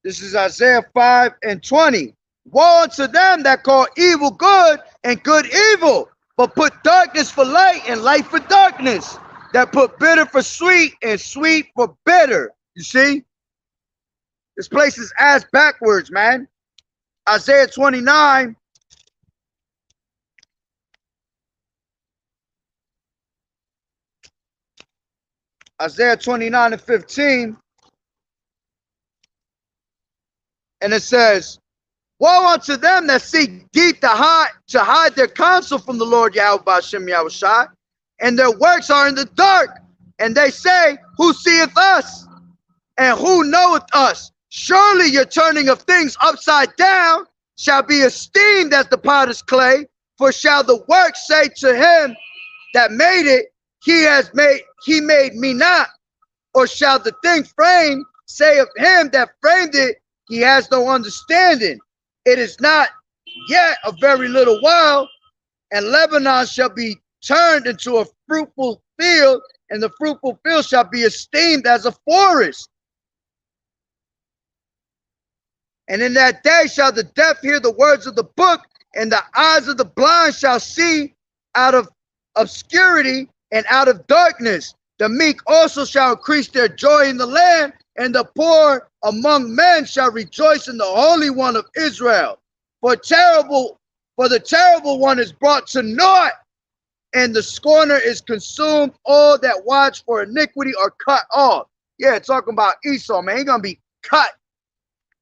This is Isaiah 5 and 20. Woe unto them that call evil good and good evil, but put darkness for light and light for darkness, that put bitter for sweet and sweet for bitter. You see? This place is ass backwards, man. Isaiah 29. Isaiah 29 and 15. And it says, woe unto them that seek deep to hide their counsel from the Lord YAHAWAH'S, and their works are in the dark. And they say, who seeth us? And who knoweth us? Surely your turning of things upside down shall be esteemed as the potter's clay. For shall the work say to him that made it, he made me not? Or shall the thing framed say of him that framed it, he has no understanding? It is not yet a very little while, and Lebanon shall be turned into a fruitful field, and the fruitful field shall be esteemed as a forest. And in that day shall the deaf hear the words of the book, and the eyes of the blind shall see out of obscurity and out of darkness. The meek also shall increase their joy in the land, and the poor among men shall rejoice in the Holy One of Israel. For the terrible one is brought to naught, and the scorner is consumed. All that watch for iniquity are cut off. Yeah, talking about Esau, man. He's gonna be cut.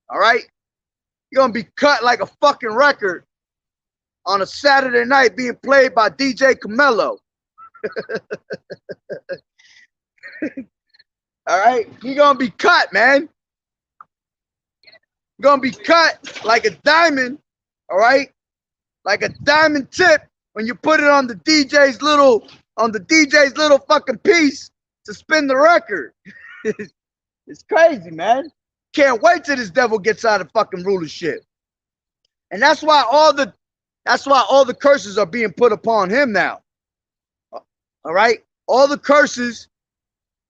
All right? You're gonna be cut like a fucking record on a Saturday night being played by DJ Camelo. All right? You're gonna be cut, man. You're gonna be cut like a diamond, all right? Like a diamond tip when you put it on the DJ's little fucking piece to spin the record. It's crazy, man. Can't wait till this devil gets out of fucking rulership. And that's why all the curses are being put upon him now. All right? All the curses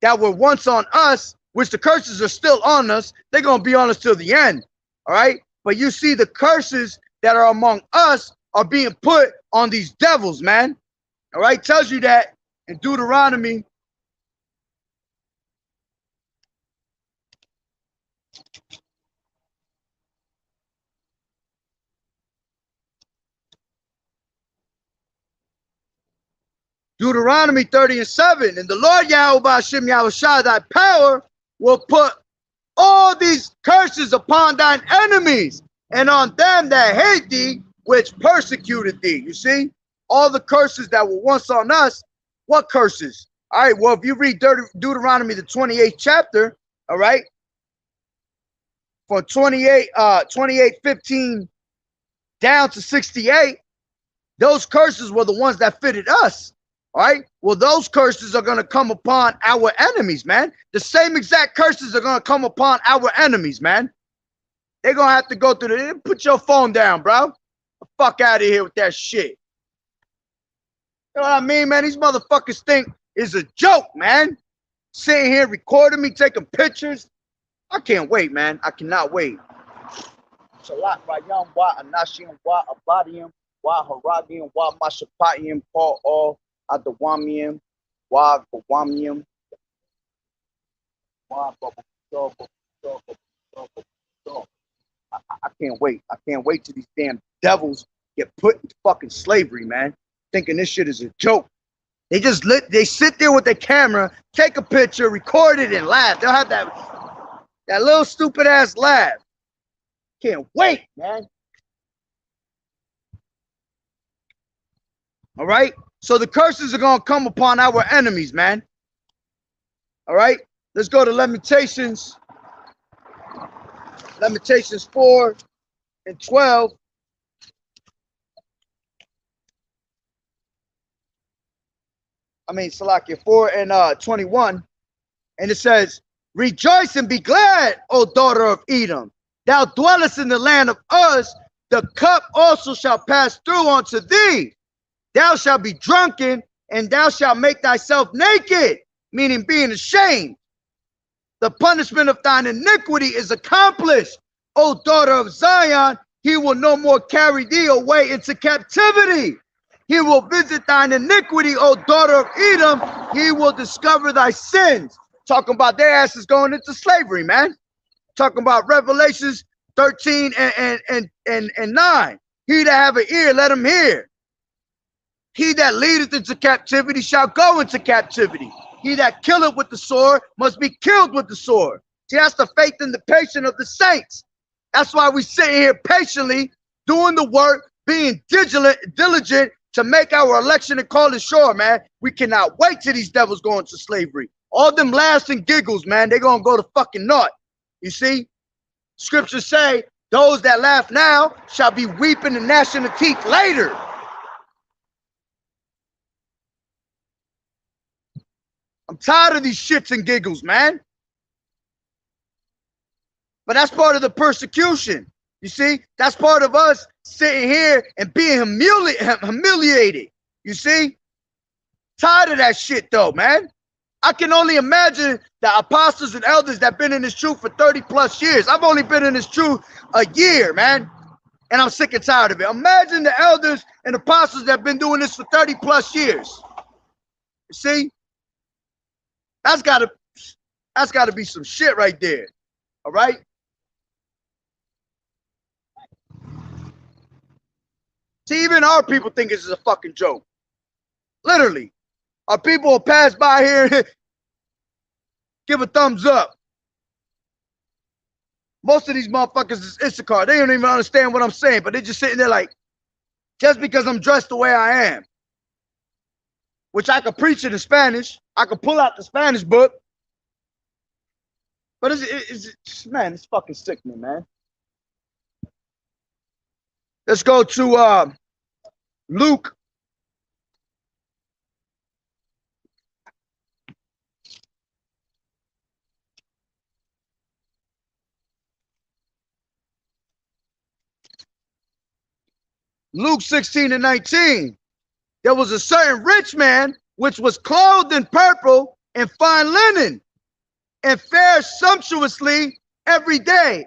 that were once on us, which the curses are still on us, they're going to be on us till the end. All right? But you see the curses that are among us are being put on these devils, man. All right? Tells you that in Deuteronomy. Deuteronomy 30:7, and the Lord Yahweh Hashem Yahushua, thy power will put all these curses upon thine enemies and on them that hate thee, which persecuted thee. You see, all the curses that were once on us. What curses? All right, well, if you read Deuteronomy, the 28th chapter, all right, from 28:15 down to 68, those curses were the ones that fitted us. All right. Well, those curses are going to come upon our enemies, man. The same exact curses are going to come upon our enemies, man. They're going to have to go through the. Put your phone down, bro. The fuck out of here with that shit. You know what I mean, man? These motherfuckers think it's a joke, man. Sitting here recording me, taking pictures. I can't wait, man. I cannot wait. Salat Rayam wa Anashim wa Abadium wa Haragim wa Mashapatium Paul all. Adawamium, wa Gawamium, wa I can't wait. I can't wait till these damn devils get put in fucking slavery, man. Thinking this shit is a joke. They sit there with their camera, take a picture, record it, and laugh. They'll have that little stupid ass laugh. Can't wait, man. All right? So the curses are going to come upon our enemies, man. All right? Let's go to Lamentations. Lamentations 4:12. Salakia 4:21. And it says, rejoice and be glad, O daughter of Edom. Thou dwellest in the land of Uz. The cup also shall pass through unto thee. Thou shalt be drunken, and thou shalt make thyself naked, meaning being ashamed. The punishment of thine iniquity is accomplished. O daughter of Zion, he will no more carry thee away into captivity. He will visit thine iniquity, O daughter of Edom. He will discover thy sins. Talking about their asses going into slavery, man. Talking about Revelations 13 and 9. He that have an ear, let him hear. He that leadeth into captivity shall go into captivity. He that killeth with the sword must be killed with the sword. See, that's the faith and the patience of the saints. That's why we sit here patiently doing the work, being diligent to make our election and calling sure, man. We cannot wait till these devils go into slavery. All them laughs and giggles, man, they're going to go to fucking naught. You see? Scriptures say, those that laugh now shall be weeping and gnashing of teeth later. I'm tired of these shits and giggles, man. But that's part of the persecution. You see, that's part of us sitting here and being humiliated. You see, tired of that shit though, man. I can only imagine the apostles and elders that been in this truth for 30 plus years. I've only been in this truth a year, man. And I'm sick and tired of it. Imagine the elders and apostles that have been doing this for 30 plus years. You see? That's gotta be some shit right there. All right. See, even our people think this is a fucking joke. Literally. Our people will pass by here and give a thumbs up. Most of these motherfuckers is Issachar. They don't even understand what I'm saying, but they're just sitting there like, just because I'm dressed the way I am, which I could preach it in Spanish. I could pull out the Spanish book. But man, it's fucking sickening, man. Let's go to Luke. Luke 16 and 19. There was a certain rich man which was clothed in purple and fine linen and fared sumptuously every day.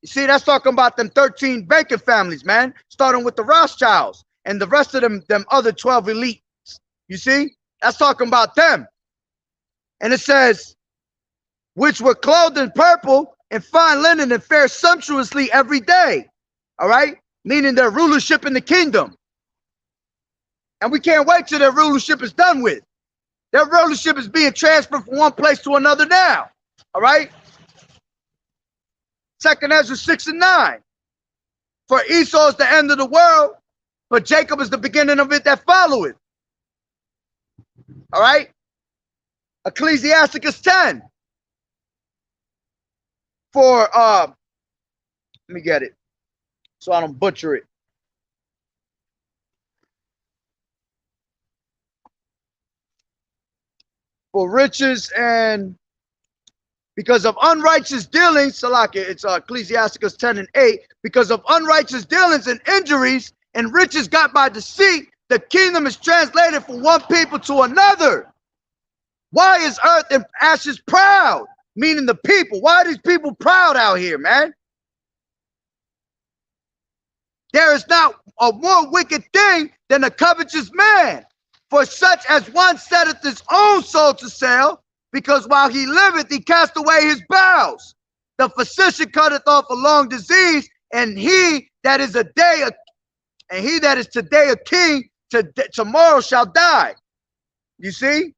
You see, that's talking about them 13 banking families, man, starting with the Rothschilds and the rest of them other 12 elites. You see, that's talking about them. And it says, which were clothed in purple and fine linen and fared sumptuously every day. All right, meaning their rulership in the kingdom. And we can't wait till their rulership is done with. Their rulership is being transferred from one place to another now. All right? 2nd Ezra 6 and 9. For Esau is the end of the world, but Jacob is the beginning of it that followeth. All right? Ecclesiasticus 10. For, let me get it so I don't butcher it. For riches and because of unrighteous dealings, Salaki, it's Ecclesiasticus 10 and 8, because of unrighteous dealings and injuries and riches got by deceit, the kingdom is translated from one people to another. Why is earth and ashes proud? Meaning the people. Why are these people proud out here, man? There is not a more wicked thing than a covetous man. For such as one setteth his own soul to sale, because while he liveth, he cast away his bowels. The physician cutteth off a long disease, and he that is today a king, tomorrow shall die. You see?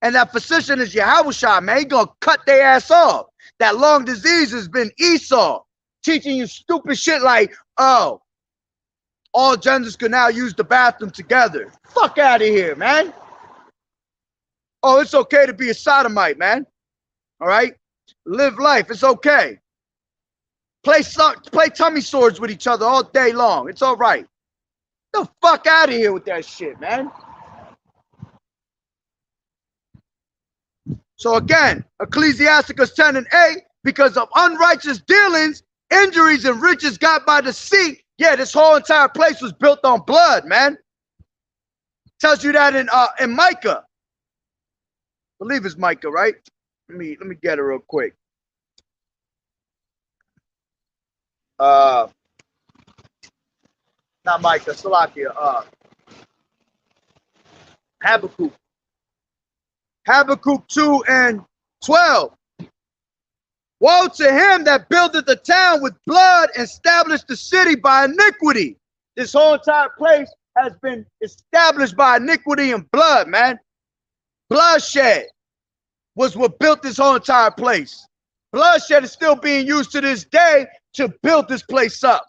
And that physician is YAHAWAH'S, man. He gonna cut their ass off. That long disease has been Esau, teaching you stupid shit like, oh, all genders can now use the bathroom together. Fuck out of here, man. Oh, it's okay to be a sodomite, man. All right? Live life. It's okay. Play tummy swords with each other all day long. It's all right. Get the fuck out of here with that shit, man. So again, Ecclesiasticus 10 and 8, because of unrighteous dealings, injuries, and riches got by deceit. Yeah, this whole entire place was built on blood, man. Tells you that in Micah. I believe it's Micah, right? Let me get it real quick. Not Micah, Salakia. Habakkuk. Habakkuk 2 and 12. Woe to him that buildeth the town with blood and established the city by iniquity. This whole entire place has been established by iniquity and blood, man. Bloodshed was what built this whole entire place. Bloodshed is still being used to this day to build this place up.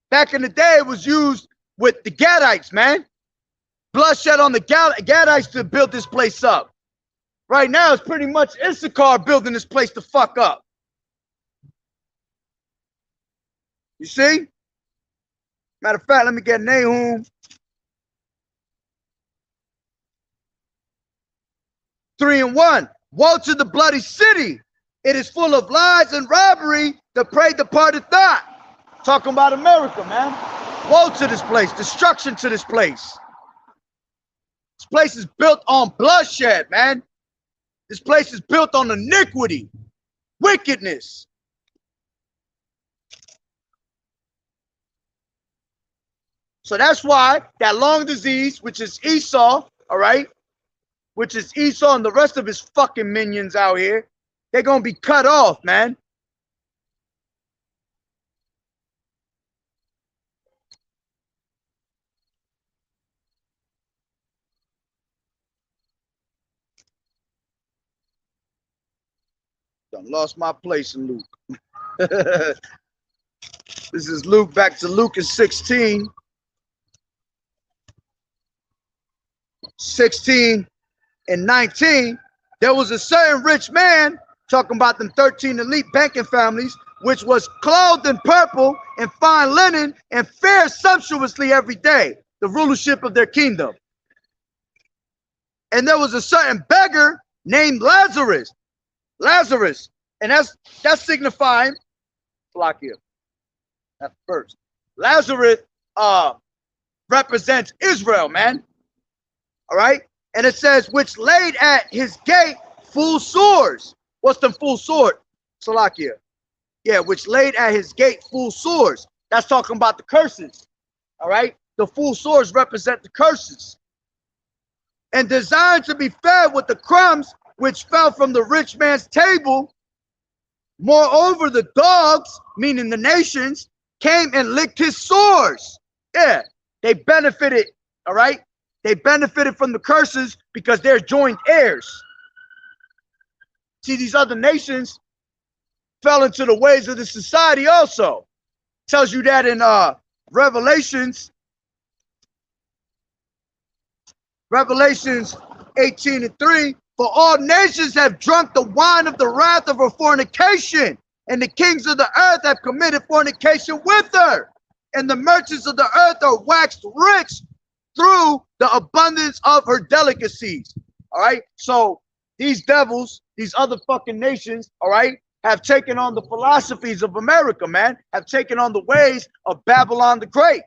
Back in the day, it was used with the Gadites, man. Bloodshed on the Gadites to build this place up. Right now, it's pretty much Issachar building this place to fuck up. You see? Matter of fact, let me get Nahum 3 and 1. Woe to the bloody city. It is full of lies and robbery. The prey departed not. Talking about America, man. Woe to this place. Destruction to this place. This place is built on bloodshed, man. This place is built on iniquity, wickedness. So that's why that long disease, which is Esau, all right, which is Esau and the rest of his fucking minions out here, they're going to be cut off, man. Done lost my place in Luke. This is Luke, back to Luke 16. 16 and 19. There was a certain rich man, talking about them 13 elite banking families, which was clothed in purple and fine linen and fared sumptuously every day, the rulership of their kingdom. And there was a certain beggar named Lazarus, and that's signifying Flakia. That's first. Lazarus represents Israel, man. All right, and it says, which laid at his gate full sores. What's the full sword? Salakia. Yeah, which laid at his gate full sores. That's talking about the curses. All right, the full sores represent the curses. And designed to be fed with the crumbs which fell from the rich man's table. Moreover, the dogs, meaning the nations, came and licked his sores. Yeah, they benefited, all right? They benefited from the curses because they're joint heirs. See, these other nations fell into the ways of the society also. Tells you that in Revelations 18:3, for all nations have drunk the wine of the wrath of her fornication, and the kings of the earth have committed fornication with her, and the merchants of the earth are waxed rich through the abundance of her delicacies. All right, so these devils, these other fucking nations, all right, have taken on the philosophies of America, man, have taken on the ways of Babylon the Great.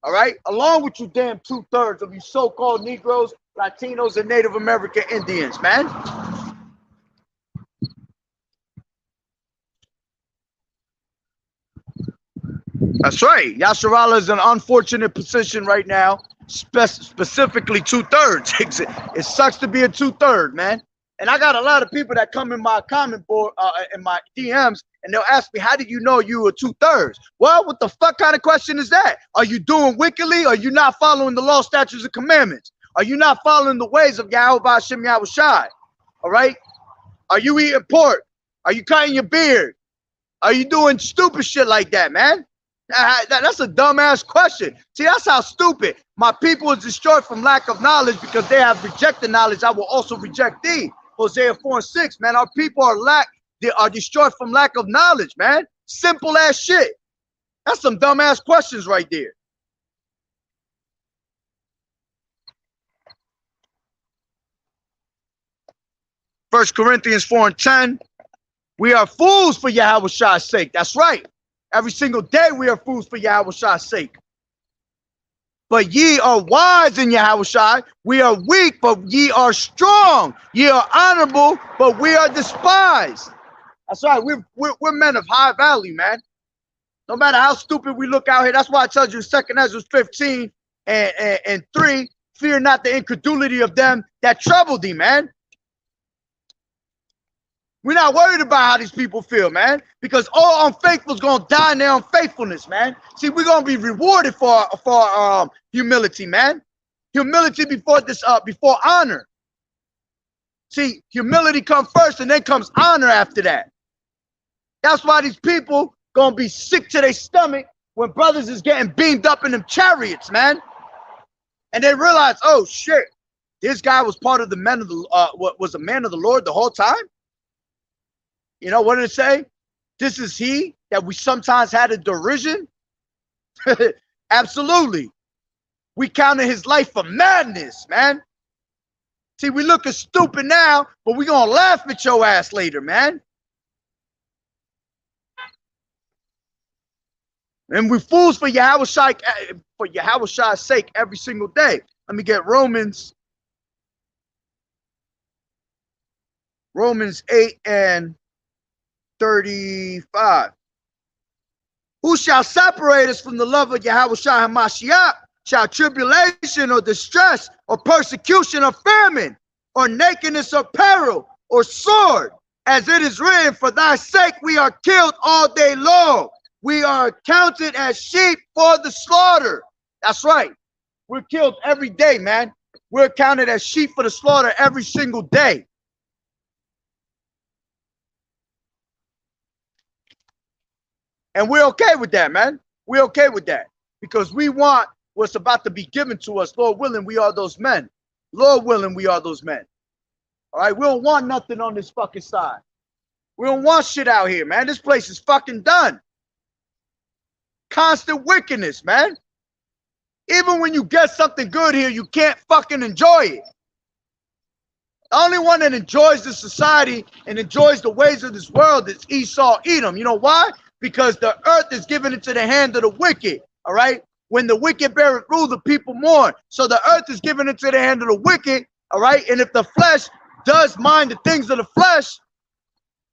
All right, along with you damn 2/3 of you so-called Negroes, Latinos, and Native American Indians, man. That's right. Yasharala is in an unfortunate position right now, specifically 2/3. It sucks to be a 2/3, man. And I got a lot of people that come in my comment board, in my DMs, and they'll ask me, how did you know you were 2/3? Well, what the fuck kind of question is that? Are you doing wickedly? Are you not following the law, statutes, and commandments? Are you not following the ways of YAHAWAH'S? All right? Are you eating pork? Are you cutting your beard? Are you doing stupid shit like that, man? That's a dumbass question. See, that's how stupid. My people is destroyed from lack of knowledge because they have rejected knowledge. I will also reject thee. Hosea 4:6, man. Our people are destroyed from lack of knowledge, man. Simple ass shit. That's some dumbass questions right there. First Corinthians 4:10. We are fools for YAHAWAH'S sake. That's right. Every single day we are fools for YAHAWAH'S sake. But ye are wise in YAHAWAH'S. We are weak, but ye are strong. Ye are honorable, but we are despised. That's right. We're men of high value, man. No matter how stupid we look out here. That's why I tell you in 2 Ezra 15 and 3, fear not the incredulity of them that trouble thee, man. We're not worried about how these people feel, man, because all unfaithful is going to die in their unfaithfulness, man. See, we're going to be rewarded for humility, man. Humility before honor. See, humility comes first and then comes honor after that. That's why these people going to be sick to their stomach when brothers is getting beamed up in them chariots, man. And they realize, oh, shit, this guy was part of the men of the, was a man of the Lord the whole time? You know, what did it say? This is he that we sometimes had a derision? Absolutely. We counted his life for madness, man. See, we looking stupid now, but we going to laugh at your ass later, man. And we fools for YAHAWAH'S sake every single day. Let me get Romans 8 and 35. Who shall separate us from the love of YAHAWAH'S HaMashiach? shall tribulation or distress or persecution or famine or nakedness or peril or sword, as it is written, for thy sake we are killed all day long. We are accounted as sheep for the slaughter. That's right. We're killed every day, man. We're counted as sheep for the slaughter every single day. And we're okay with that, man. We're okay with that because we want what's about to be given to us. Lord willing, we are those men. Lord willing, we are those men. All right, we don't want nothing on this fucking side. We don't want shit out here, man. This place is fucking done. Constant wickedness, man. Even when you get something good here, you can't fucking enjoy it. The only one that enjoys this society and enjoys the ways of this world is Esau, Edom. You know why? Because the earth is given into the hand of the wicked, all right? When the wicked bear rule, the people mourn. So the earth is given into the hand of the wicked, all right? And if the flesh does mind the things of the flesh,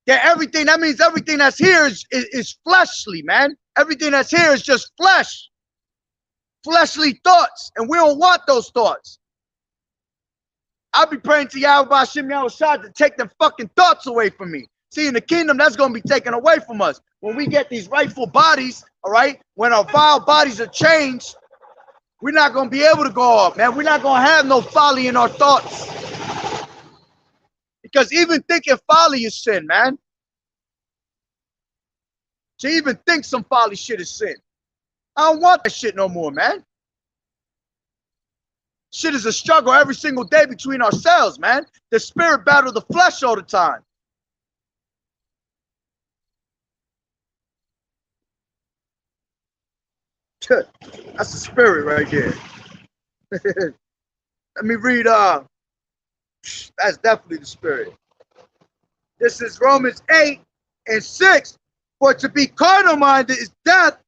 then everything, that means everything that's here is fleshly, man. Everything that's here is just flesh. Fleshly thoughts. And we don't want those thoughts. I'll be praying to Yahweh Shem Yahushua to take them fucking thoughts away from me. See, in the kingdom, that's going to be taken away from us. When we get these rightful bodies, all right, when our vile bodies are changed, we're not going to be able to go off, man. We're not going to have no folly in our thoughts. Because even thinking folly is sin, man. To even think some folly shit is sin. I don't want that shit no more, man. Shit is a struggle every single day between ourselves, man. The spirit battle the flesh all the time. That's the spirit right there. Let me read, that's definitely the spirit. This is Romans 8:6. For to be carnal minded is death,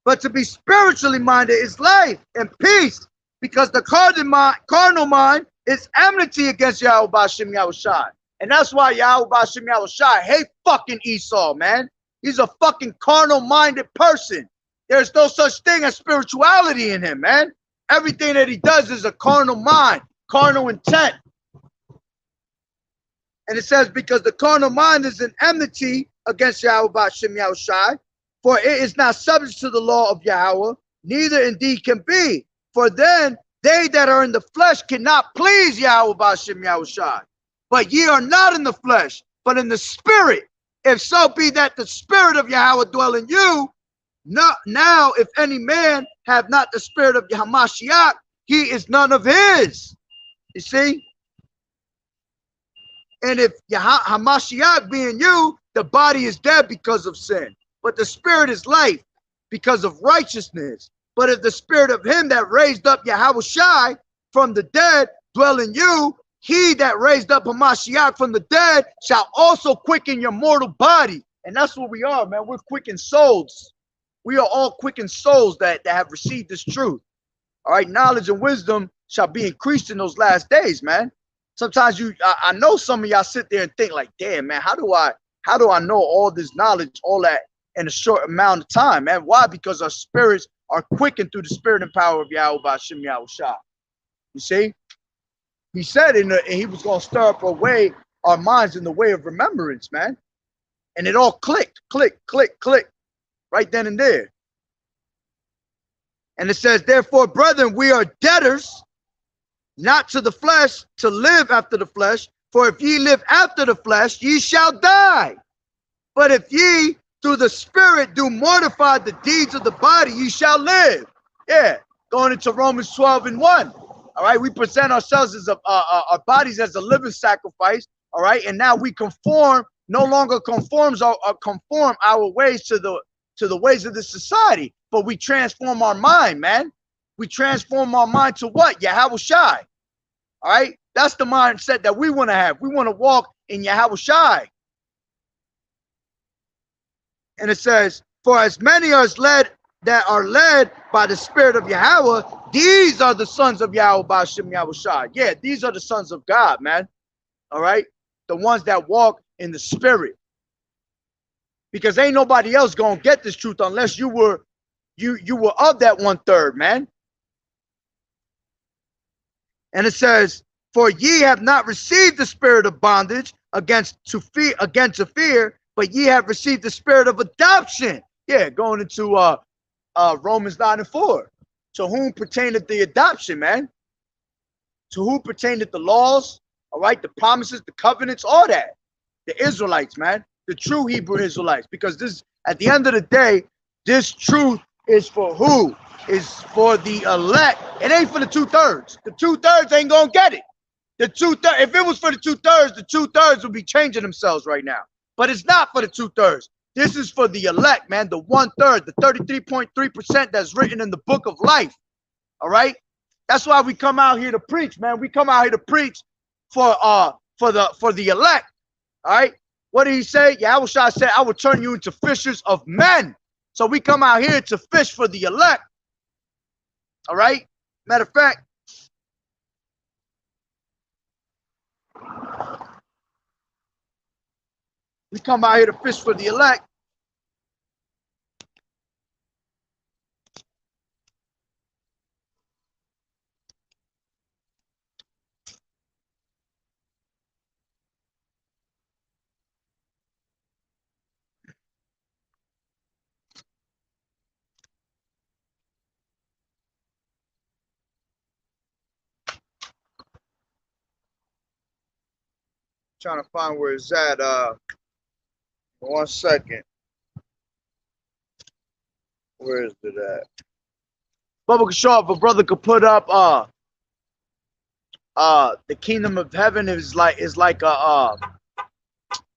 but to be spiritually minded is life and peace. Because the carnal mind is enmity against Yahweh Shem Yahushua. And that's why Yahweh Shem Yahushua hate fucking Esau, man. He's a fucking carnal minded person. There's no such thing as spirituality in him, man. Everything that he does is a carnal mind, carnal intent. And it says, because the carnal mind is an enmity against Yahweh Shem Yahushua, for it is not subject to the law of Yahweh, neither indeed can be. For then they that are in the flesh cannot please Yahweh Shem Yahushua. But ye are not in the flesh, but in the spirit. If so be that the spirit of Yahweh dwell in you. Now, if any man have not the spirit of Hamashiach, he is none of his. You see? And if Hamashiach be in you, the body is dead because of sin. But the spirit is life because of righteousness. But if the spirit of him that raised up Yahushua from the dead dwell in you, he that raised up Hamashiach from the dead shall also quicken your mortal body. And that's what we are, man. We're quickened souls. We are all quickened souls that have received this truth. All right, knowledge and wisdom shall be increased in those last days, man. Sometimes I know some of y'all sit there and think like, damn, man, how do I know all this knowledge, all that in a short amount of time, man? Why? Because our spirits are quickened through the spirit and power of Yahweh Shem Yahushua. You see? He said he was going to stir up our minds in the way of remembrance, man. And it all clicked, click, right then and there. And it says, therefore, brethren, we are debtors, not to the flesh, to live after the flesh. For if ye live after the flesh, ye shall die. But if ye through the spirit do mortify the deeds of the body, ye shall live. Yeah, going into Romans 12:1. All right, we present ourselves as our bodies as a living sacrifice. All right, and now we no longer conform our ways to the ways of this society, but we transform our mind, man. We transform our mind to what? Yahushua. All right, that's the mindset that we want to have. We want to walk in Yahushua. And it says, for as many as that are led by the spirit of Yahweh, these are the sons of Yahweh Shem Yahushua. Yeah, these are the sons of God, man. All right, the ones that walk in the spirit. Because ain't nobody else gonna get this truth unless you were of that 1/3, man. And it says, for ye have not received the spirit of bondage again to fear, but ye have received the spirit of adoption. Yeah, going into Romans 9:4. To whom pertaineth the adoption, man? To whom pertaineth the laws, all right, the promises, the covenants, all that. The Israelites, man, the true Hebrew Israelites. Because this, at the end of the day, this truth is for who? Is for the elect. It ain't for the 2/3. The 2/3 ain't gonna get it. The 2/3, if it was for the 2/3, the 2/3 would be changing themselves right now. But it's not for the 2/3. This is for the elect, man. The 1/3, the 33.3% that's written in the book of life. All right. That's why we come out here to preach, man. We come out here to preach for the elect. All right. What did he say? Yahushua said, I will turn you into fishers of men. So we come out here to fish for the elect. All right. Matter of fact, we come out here to fish for the elect. Trying to find where it's at. 1 second. Where is it at? Bubba Shaw, if a brother could put up the kingdom of heaven is like a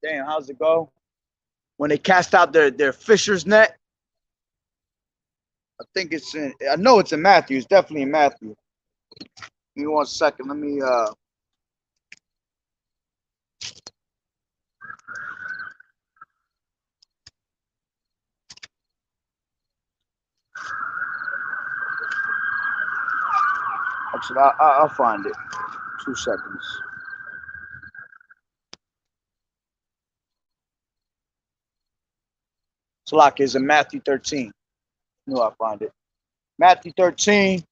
damn, how's it go? When they cast out their fisher's net. I think it's in, I know it's in Matthew. It's definitely in Matthew. Give me 1 second. Let me actually, I'll find it. 2 seconds. Salak is in Matthew 13. I know I'll find it. Matthew 13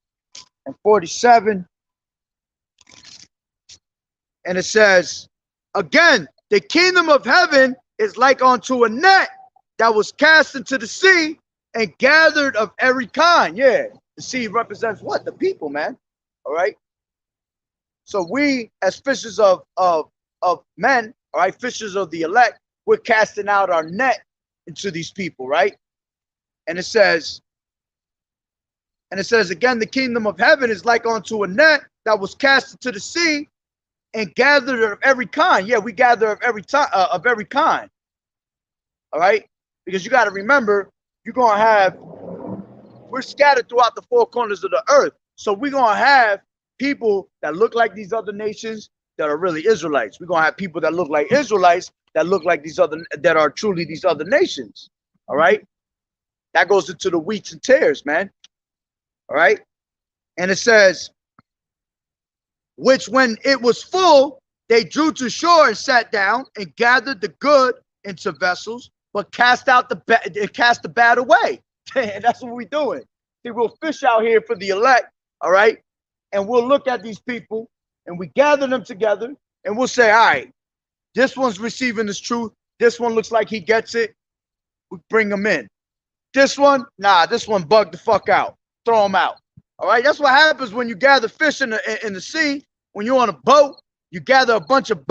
and 47. And it says, again, the kingdom of heaven is like unto a net that was cast into the sea and gathered of every kind. Yeah, the sea represents what? The people, man. All right. So we, as fishers of men, all right, fishers of the elect, we're casting out our net into these people, right? And it says again, the kingdom of heaven is like unto a net that was cast into the sea and gathered of every kind. Yeah, we gather of every kind. All right, because you got to remember, we're scattered throughout the four corners of the earth. So we're gonna have people that look like these other nations that are really Israelites. We're gonna have people that look like Israelites that look like that are truly these other nations. All right, that goes into the wheats and tares, man. All right, and it says, which when it was full, they drew to shore and sat down and gathered the good into vessels, but cast the bad away. And that's what we're doing. See, we'll fish out here for the elect, all right? And we'll look at these people and we gather them together and we'll say, all right, this one's receiving this truth. This one looks like he gets it. We bring him in. This one, nah, this one bugged the fuck out. Throw him out. All right, that's what happens when you gather fish in the sea. When you're on a boat, you gather a bunch of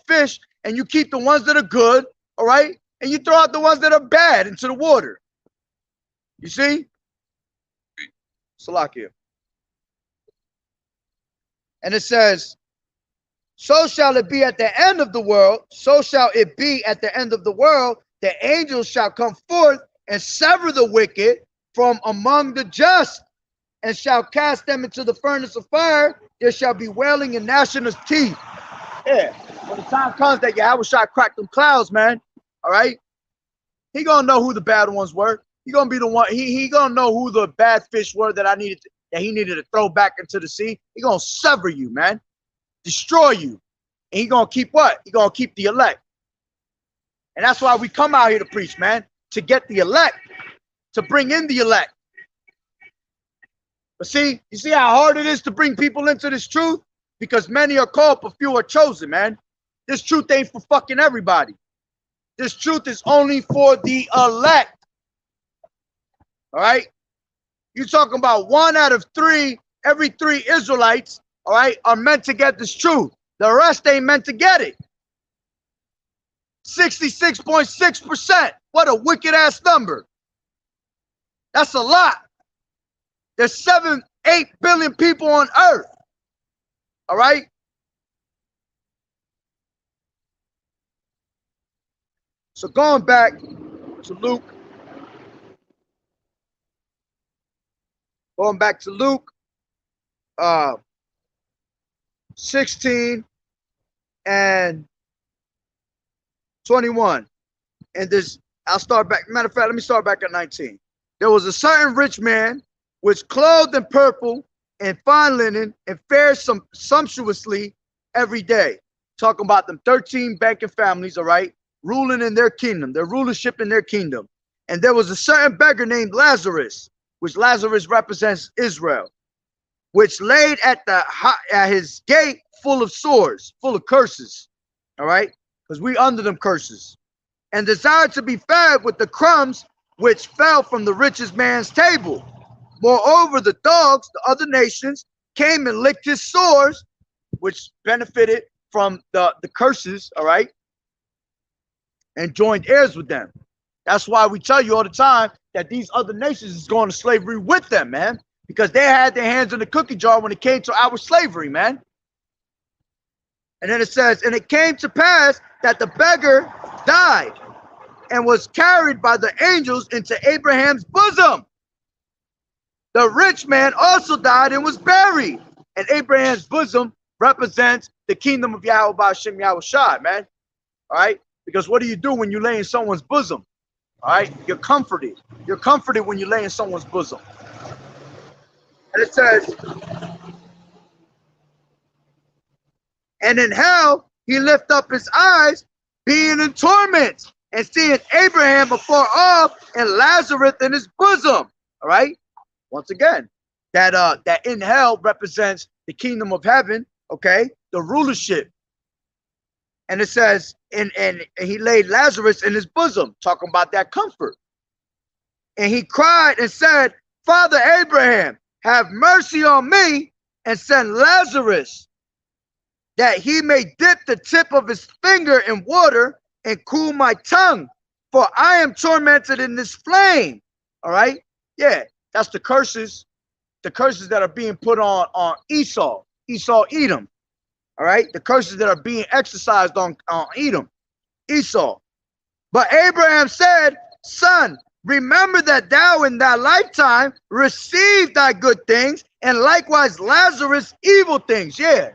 fish and you keep the ones that are good, all right? And you throw out the ones that are bad into the water. You see? Salakia. And it says, so shall it be at the end of the world. So shall it be at the end of the world. The angels shall come forth and sever the wicked from among the just and shall cast them into the furnace of fire. There shall be wailing and gnashing of teeth. Yeah. When the time comes that Yahushua crack them clouds, man. All right. He gonna know who the bad ones were. He gonna be the one. He gonna know who the bad fish were that he needed to throw back into the sea. He gonna sever you, man. Destroy you. And he gonna keep what? He gonna keep the elect. And that's why we come out here to preach, man. To get the elect. To bring in the elect. But see, you see how hard it is to bring people into this truth? Because many are called, but few are chosen, man. This truth ain't for fucking everybody. This truth is only for the elect. All right? You're talking about 1 out of 3, every 3 Israelites, all right, are meant to get this truth. The rest ain't meant to get it. 66.6%. What a wicked ass number. That's a lot. There's 7, 8 billion people on earth. All right? So going back to Luke. Going back to Luke 16 and 21. And this, I'll start back. Matter of fact, let me start back at 19. There was a certain rich man which clothed in purple and fine linen and fared sumptuously every day. Talking about them 13 banking families, all right, ruling in their kingdom, their rulership in their kingdom. And there was a certain beggar named Lazarus, which Lazarus represents Israel, which laid at his gate full of sores, full of curses, all right, because we under them curses, and desired to be fed with the crumbs which fell from the richest man's table. Moreover, the dogs, the other nations, came and licked his sores, which benefited from the curses, all right, and joined heirs with them. That's why we tell you all the time that these other nations is going to slavery with them, man, because they had their hands in the cookie jar when it came to our slavery, man. And then it says, and it came to pass that the beggar died and was carried by the angels into Abraham's bosom. The rich man also died and was buried. And Abraham's bosom represents the kingdom of YAHAWAH'S Yahawashi, man. All right? Because what do you do when you lay in someone's bosom? All right? You're comforted. You're comforted when you lay in someone's bosom. And it says, and in hell he lift up his eyes, being in torment, and seeing Abraham afar off and Lazarus in his bosom. All right? Once again, that in hell represents the kingdom of heaven, okay? The rulership. And it says, and he laid Lazarus in his bosom, talking about that comfort. And he cried and said, Father Abraham, have mercy on me and send Lazarus, that he may dip the tip of his finger in water and cool my tongue, for I am tormented in this flame. All right? Yeah, that's the curses that are being put on Esau, Edom. All right? The curses that are being exercised on Edom, Esau. But Abraham said, Son, remember that thou in thy lifetime received thy good things, and likewise Lazarus evil things. Yeah.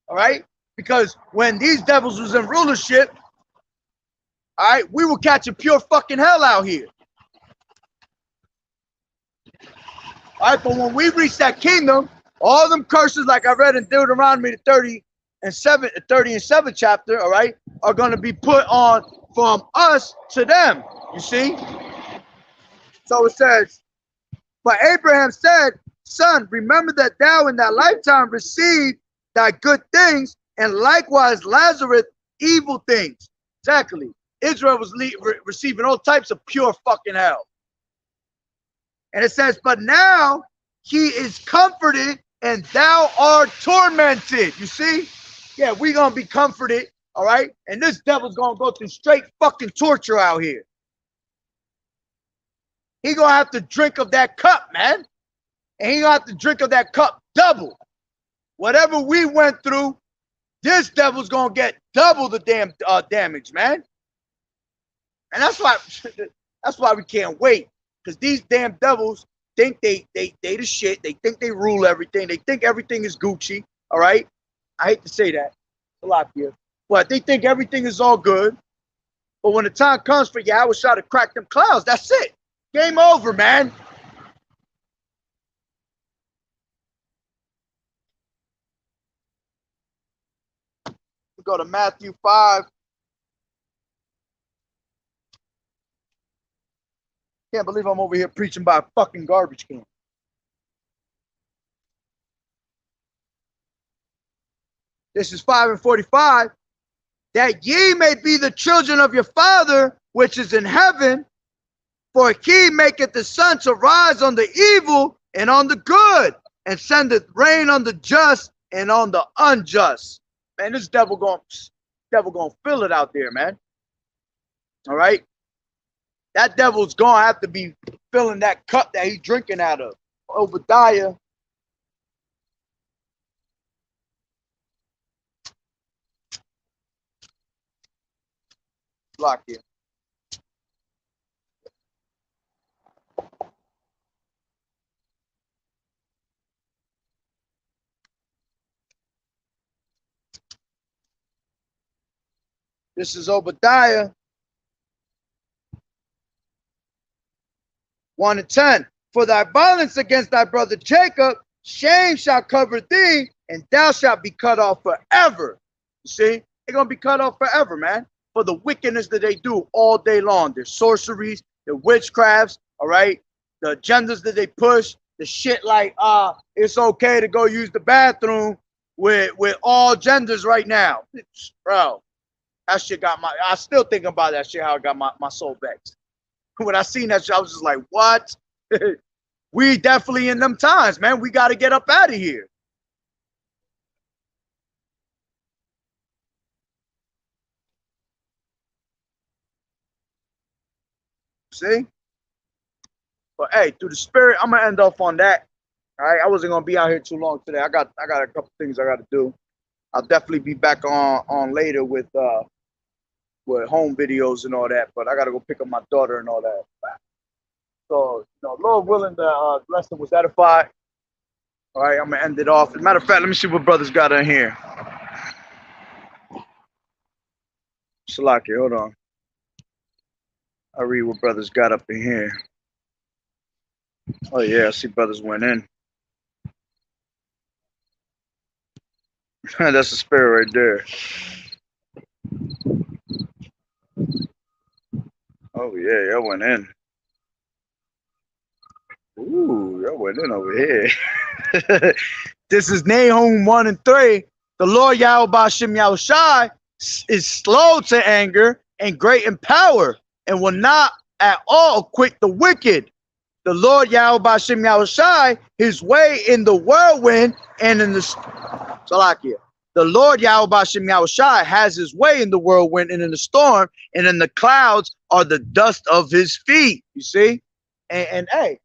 All right? Because when these devils was in rulership, all right, we were catching pure fucking hell out here. All right, but when we reach that kingdom, all them curses, like I read in Deuteronomy the 37th chapter, all right, are going to be put on from us to them. You see? So it says, but Abraham said, Son, remember that thou in thy lifetime received thy good things, and likewise Lazarus evil things. Exactly. Israel was receiving all types of pure fucking hell. And it says, but now he is comforted and thou art tormented. You see? Yeah, we're going to be comforted, all right? And this devil's going to go through straight fucking torture out here. He going to have to drink of that cup, man. And he going to have to drink of that cup double. Whatever we went through, this devil's going to get double the damn damage, man. And that's why we can't wait. Because these damn devils think they the shit. They think they rule everything. They think everything is Gucci. All right? I hate to say that. It's a lot here. But they think everything is all good. But when the time comes for Yahawah to crack them clouds, that's it. Game over, man. We go to Matthew 5. Can't believe I'm over here preaching by a fucking garbage can. This is 5 and 45. That ye may be the children of your Father, which is in heaven, for he maketh the sun to rise on the evil and on the good, and sendeth rain on the just and on the unjust. Man, this devil gonna fill it out there, man. All right? That devil's gonna have to be filling that cup that he's drinking out of. Obadiah. Block here. This is Obadiah 1 and 10. For thy violence against thy brother Jacob, shame shall cover thee, and thou shalt be cut off forever. You see, they're gonna be cut off forever, man, for the wickedness that they do all day long. Their sorceries, their witchcrafts, all right, the agendas that they push, the shit like it's okay to go use the bathroom with all genders right now. Bro, that shit got I still think about that shit, how it got my soul vexed. When I seen that shit, I was just like, what? We definitely in them times, man. We got to get up out of here. See? But hey, through the spirit, I'm gonna end off on that. All right, I wasn't gonna be out here too long today. I got a couple things I got to do. I'll definitely be back on later with home videos and all that. But I got to go pick up my daughter and all that. So, Lord willing, the lesson was edified. All right, I'm gonna end it off. As a matter of fact, let me see what brothers got in here. Salaki, hold on. I'll read what brothers got up in here. Oh yeah, I see brothers went in. That's the spirit right there. Oh yeah, y'all went in. Ooh, y'all went in over here. This is Nahum 1 and 3. The Lord YAHAWAH'S Yahushai is slow to anger and great in power, and will not at all quit the wicked. The Lord YAHAWAH'S Yahushai, his way in the whirlwind and in the Salakia. The Lord YAHAWAH'S Yahushai has his way in the whirlwind and in the storm, and in the clouds are the dust of his feet. You see, and hey,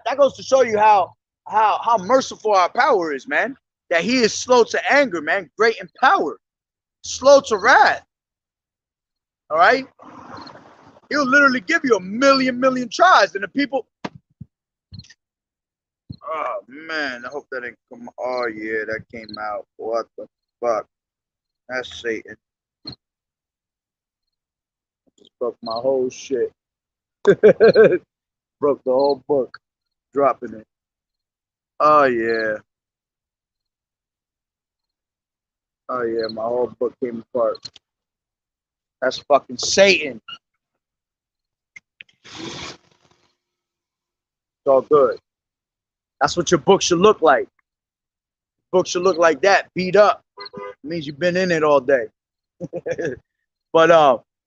that goes to show you how merciful our power is, man. That he is slow to anger, man, great in power, slow to wrath. All right, he'll literally give you a million tries, and the people. Oh man, I hope that didn't come. Oh yeah, that came out. What the fuck? That's Satan. I just broke my whole shit. Broke the whole book, dropping it. Oh yeah. Oh yeah, my whole book came apart. That's fucking Satan. It's all good. That's what your book should look like. Book should look like that, beat up. It means you've been in it all day. But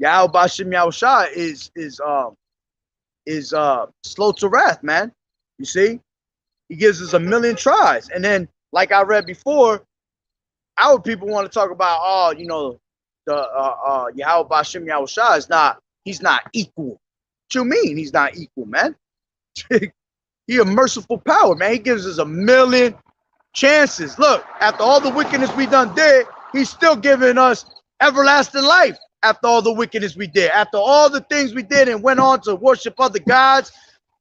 YAHAWAH'S Yahushai is slow to wrath, man. You see, he gives us a million tries, and then, like I read before, our people want to talk about, the YAHAWAH'S Yahushai he's not equal. What you mean he's not equal, man? He a merciful power, man. He gives us a million chances. Look, after all the wickedness we done did, he's still giving us everlasting life. After all the wickedness we did, after all the things we did and went on to worship other gods,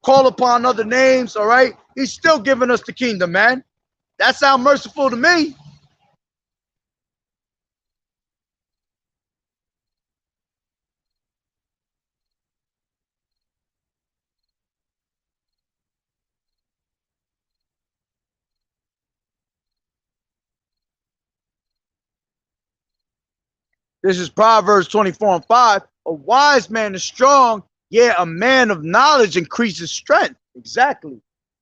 call upon other names, all right? He's still giving us the kingdom, man. That sounds merciful to me. This is Proverbs 24 and 5. A wise man is strong, yeah, a man of knowledge increases strength. Exactly.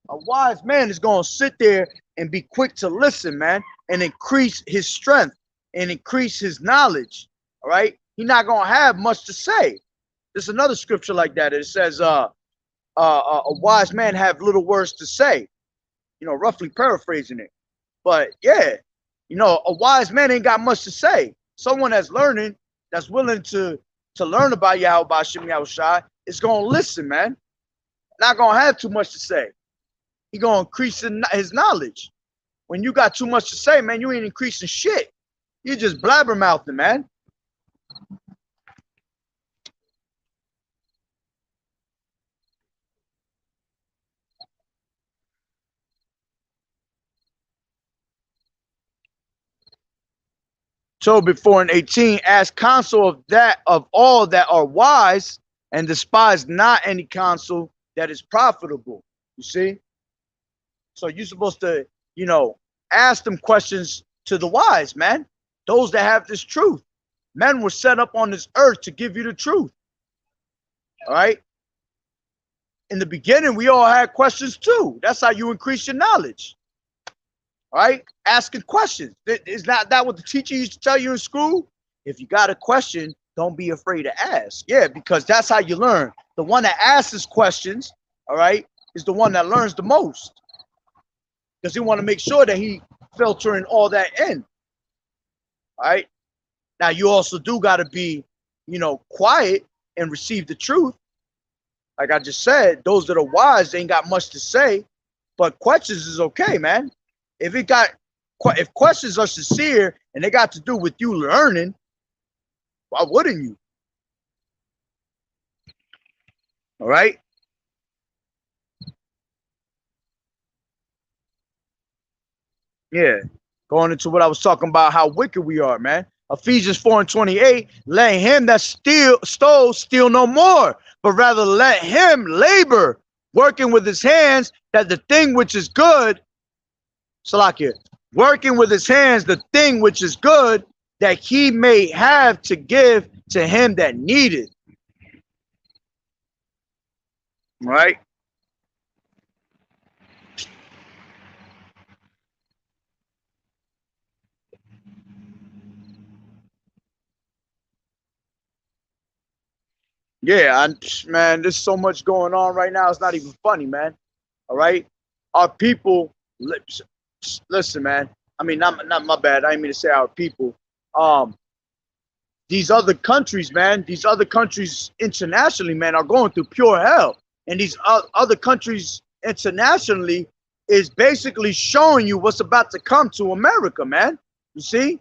A wise man is going to sit there and be quick to listen, man, and increase his strength. and increase his knowledge. All right, he's not gonna have much to say. There's another scripture like that. It says, a wise man have little words to say. You know, roughly paraphrasing it. But yeah, you know, a wise man ain't got much to say. Someone that's learning, that's willing to learn about Yahweh Ba'ashem Yahushai, is gonna listen, man. Not gonna have too much to say. He gonna increase his knowledge. When you got too much to say, man, you ain't increasing shit. You just blabbermouthing, man. Tobit 4 and 18, ask counsel of all that are wise, and despise not any counsel that is profitable. You see? So you're supposed to, you know, ask them questions to the wise, man. Those that have this truth. Men were set up on this earth to give you the truth. All right? In the beginning, we all had questions too. That's how you increase your knowledge. All right? Asking questions. Is not that what the teacher used to tell you in school? If you got a question, don't be afraid to ask. Yeah, because that's how you learn. The one that asks questions, all right, is the one that learns the most. Because he want to make sure that he filtering all that in. All right? Now, you also do got to be, you know, quiet and receive the truth. Like I just said, those that are wise, they ain't got much to say. But questions is okay, man. If questions are sincere and they got to do with you learning, why wouldn't you? All right. Yeah. Going into what I was talking about, how wicked we are, man. Ephesians 4 and 28, let him that stole steal no more, but rather let him labor, working with his hands, that the thing which is good, Salakia, working with his hands the thing which is good, that he may have to give to him that needeth. Right? Yeah, man, there's so much going on right now. It's not even funny, man. All right? Our people, listen, man. I mean, not my bad. I didn't mean to say our people. These other countries, man, these other countries internationally, man, are going through pure hell. And these other countries internationally is basically showing you what's about to come to America, man. You see?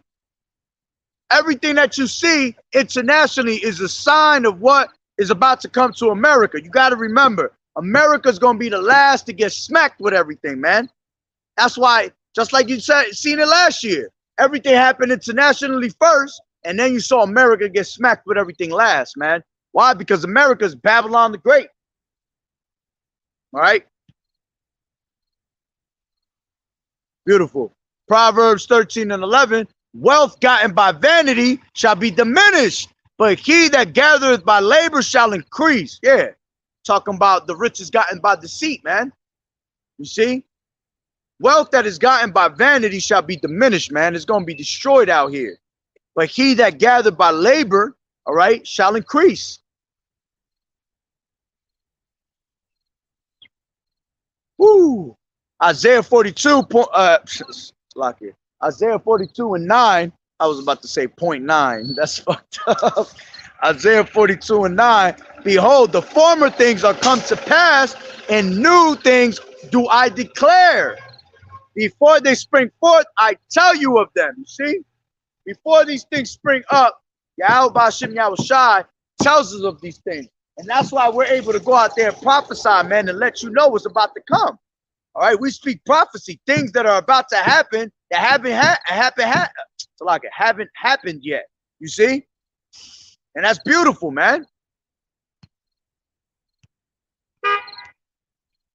Everything that you see internationally is a sign of what is about to come to America. You got to remember, America's going to be the last to get smacked with everything, man. That's why, just like you said, seen it last year, everything happened internationally first, and then you saw America get smacked with everything last, man. Why? Because America's Babylon the Great. All right? Beautiful. Proverbs 13 and 11, wealth gotten by vanity shall be diminished, but he that gathereth by labor shall increase. Yeah. Talking about the riches gotten by deceit, man. You see? Wealth that is gotten by vanity shall be diminished, man. It's going to be destroyed out here. But he that gathered by labor, all right, shall increase. Woo! Isaiah 42, Isaiah 42 and 9. I was about to say 0.9. That's fucked up. Isaiah 42 and 9. Behold, the former things are come to pass, and new things do I declare. Before they spring forth, I tell you of them. You see? Before these things spring up, Yahweh Ba'ashem Yahushai tells us of these things. And that's why we're able to go out there and prophesy, man, and let you know what's about to come. All right? We speak prophecy, things that are about to happen that haven't happened yet. You see? And that's beautiful, man.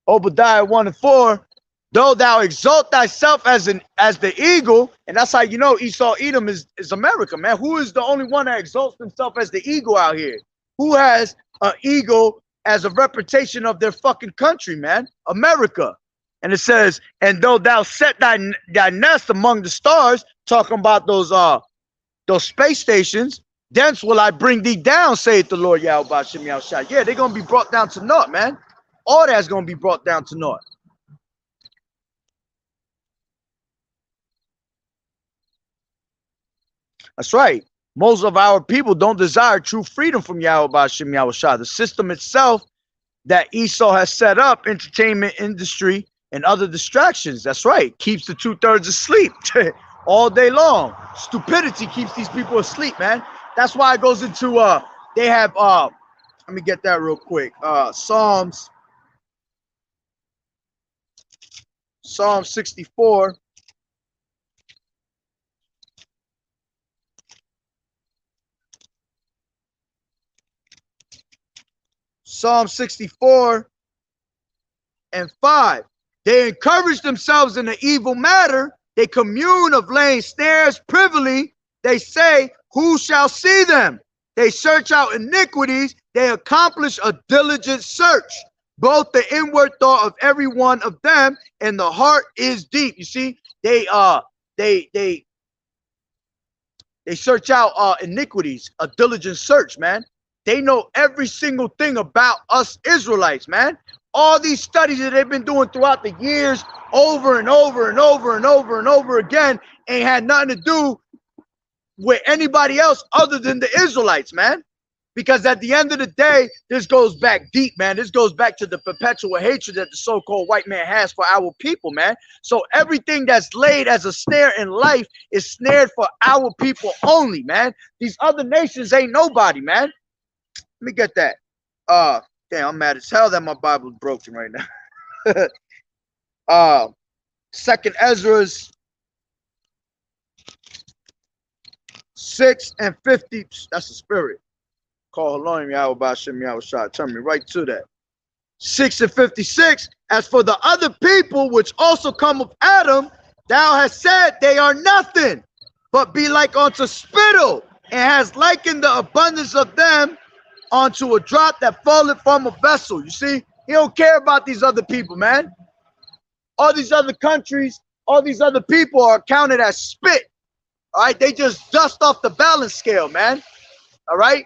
Obadiah 1 and 4. Though thou exalt thyself as the eagle, and that's how you know Esau Edom is America, man. Who is the only one that exalts himself as the eagle out here? Who has an eagle as a reputation of their fucking country, man? America. And it says, and though thou set thy nest among the stars, talking about those those space stations, thence will I bring thee down, saith the Lord Yahweh Ba'ashem Yahushua. Yeah, they're going to be brought down to naught, man. All that's going to be brought down to naught. That's right. Most of our people don't desire true freedom from Yahweh Ba'ashem Yahushua. The system itself that Esau has set up, entertainment industry and other distractions, that's right, keeps the 2/3 asleep all day long. Stupidity keeps these people asleep, man. That's why it goes into they have let me get that real quick. Psalm 64. Psalm 64 and 5. They encourage themselves in the evil matter. They commune of laying snares privily. They say, who shall see them? They search out iniquities. They accomplish a diligent search. Both the inward thought of every one of them and the heart is deep. You see, they search out iniquities, a diligent search, man. They know every single thing about us Israelites, man. All these studies that they've been doing throughout the years, over and over and over and over and over again, ain't had nothing to do with anybody else other than the Israelites, man. Because at the end of the day, this goes back deep, man. This goes back to the perpetual hatred that the so-called white man has for our people, man. So everything that's laid as a snare in life is snared for our people only, man. These other nations ain't nobody, man. Let me get that. Damn, I'm mad as hell that my Bible's broken right now. Second Ezra's 6 and 50. That's the spirit. Call Elohim Yahweh Ba'ashem Yahushua. Turn me right to that. 6 and 56. As for the other people which also come of Adam, thou hast said they are nothing, but be like unto spittle, and has likened the abundance of them onto a drop that falleth from a vessel. You see, he don't care about these other people, man. All these other countries, all these other people are counted as spit. All right, they just dust off the balance scale, man. All right.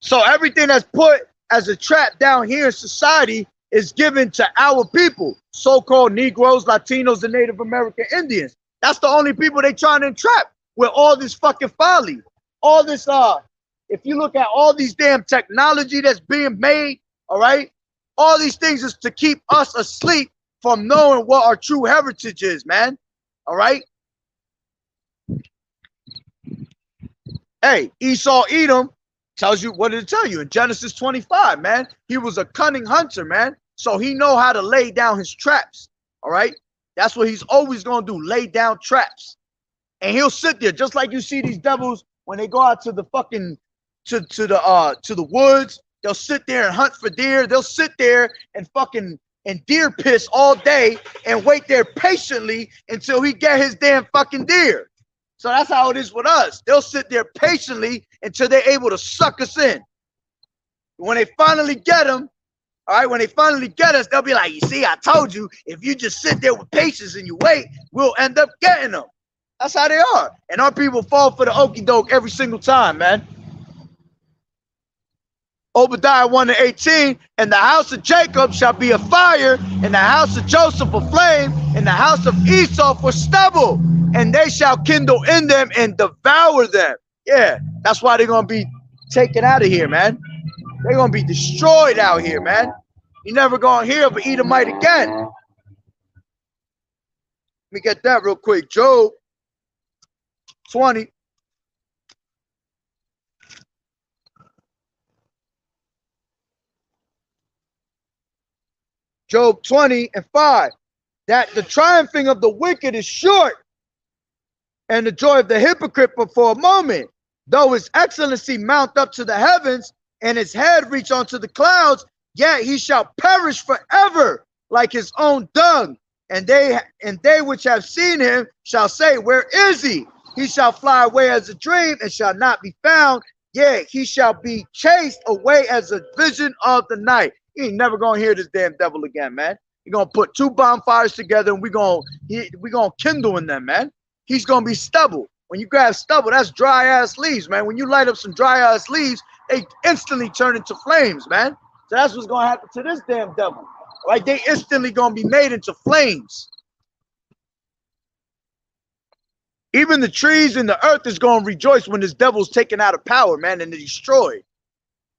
So everything that's put as a trap down here in society is given to our people, so-called Negroes, Latinos, and Native American Indians. That's the only people they trying to entrap with all this fucking folly. All this, if you look at all these damn technology that's being made, all right, all these things is to keep us asleep from knowing what our true heritage is, man. All right. Hey, Esau Edom tells you, what did it tell you in Genesis 25, man? He was a cunning hunter, man. So he know how to lay down his traps. All right. That's what he's always going to do. Lay down traps. And he'll sit there just like you see these devils when they go out to the fucking to the woods. They'll sit there and hunt for deer. They'll sit there and fucking and deer piss all day and wait there patiently until he get his damn fucking deer. So that's how it is with us. They'll sit there patiently until they're able to suck us in. When they finally get them, all right, when they finally get us, they'll be like, you see, I told you, if you just sit there with patience and you wait, we'll end up getting them. That's how they are. And our people fall for the okie doke every single time, man. Obadiah 1 and 18, and the house of Jacob shall be a fire, and the house of Joseph a flame, and the house of Esau for stubble, and they shall kindle in them and devour them. Yeah, that's why they're going to be taken out of here, man. They're going to be destroyed out here, man. You're never going to hear of an Edomite again. Let me get that real quick. Job 20. Job 20 and 5. That the triumphing of the wicked is short, and the joy of the hypocrite but for a moment. Though his excellency mount up to the heavens, and his head reach unto the clouds, yet he shall perish forever like his own dung. And they which have seen him shall say, where is he? He shall fly away as a dream and shall not be found. Yea, he shall be chased away as a vision of the night. You ain't never gonna hear this damn devil again, man. You're gonna put two bonfires together and we're gonna kindle in them, man. he's going to be stubble. When you grab stubble, that's dry ass leaves, man. When you light up some dry ass leaves, they instantly turn into flames, man. So that's what's going to happen to this damn devil. Right? They instantly going to be made into flames. Even the trees and the earth is going to rejoice when this devil's taken out of power, man, and destroyed.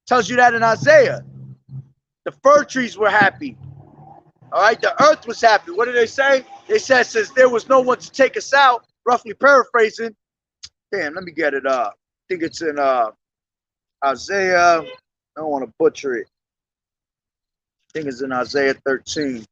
Tells you that in Isaiah. The fir trees were happy. All right, the earth was happy. What did they say? They said, since there was no one to take us out, roughly paraphrasing. Damn, let me get it up. I think it's in Isaiah. I don't want to butcher it. I think it's in Isaiah 13.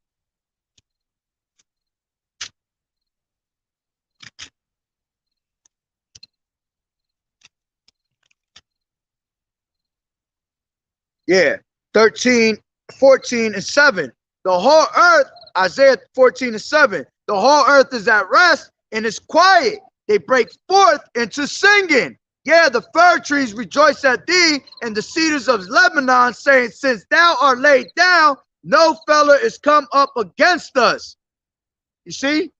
Yeah, 13, 14, and 7. The whole earth, Isaiah 14 and 7, the whole earth is at rest and is quiet. They break forth into singing. Yeah, the fir trees rejoice at thee, and the cedars of Lebanon, saying, since thou art laid down, no fellow is come up against us. You see?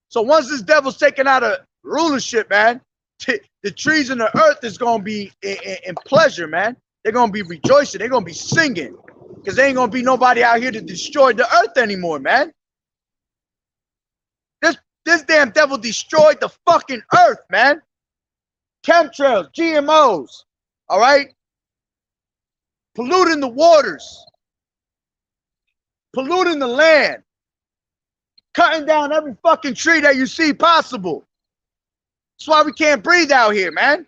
So once this devil's taken out of rulership, man, the trees and the earth is going to be in pleasure, man. They're going to be rejoicing. They're going to be singing. Because there ain't going to be nobody out here to destroy the earth anymore, man. This damn devil destroyed the fucking earth, man. Chemtrails, GMOs, all right? Polluting the waters. Polluting the land. Cutting down every fucking tree that you see possible. That's why we can't breathe out here, man.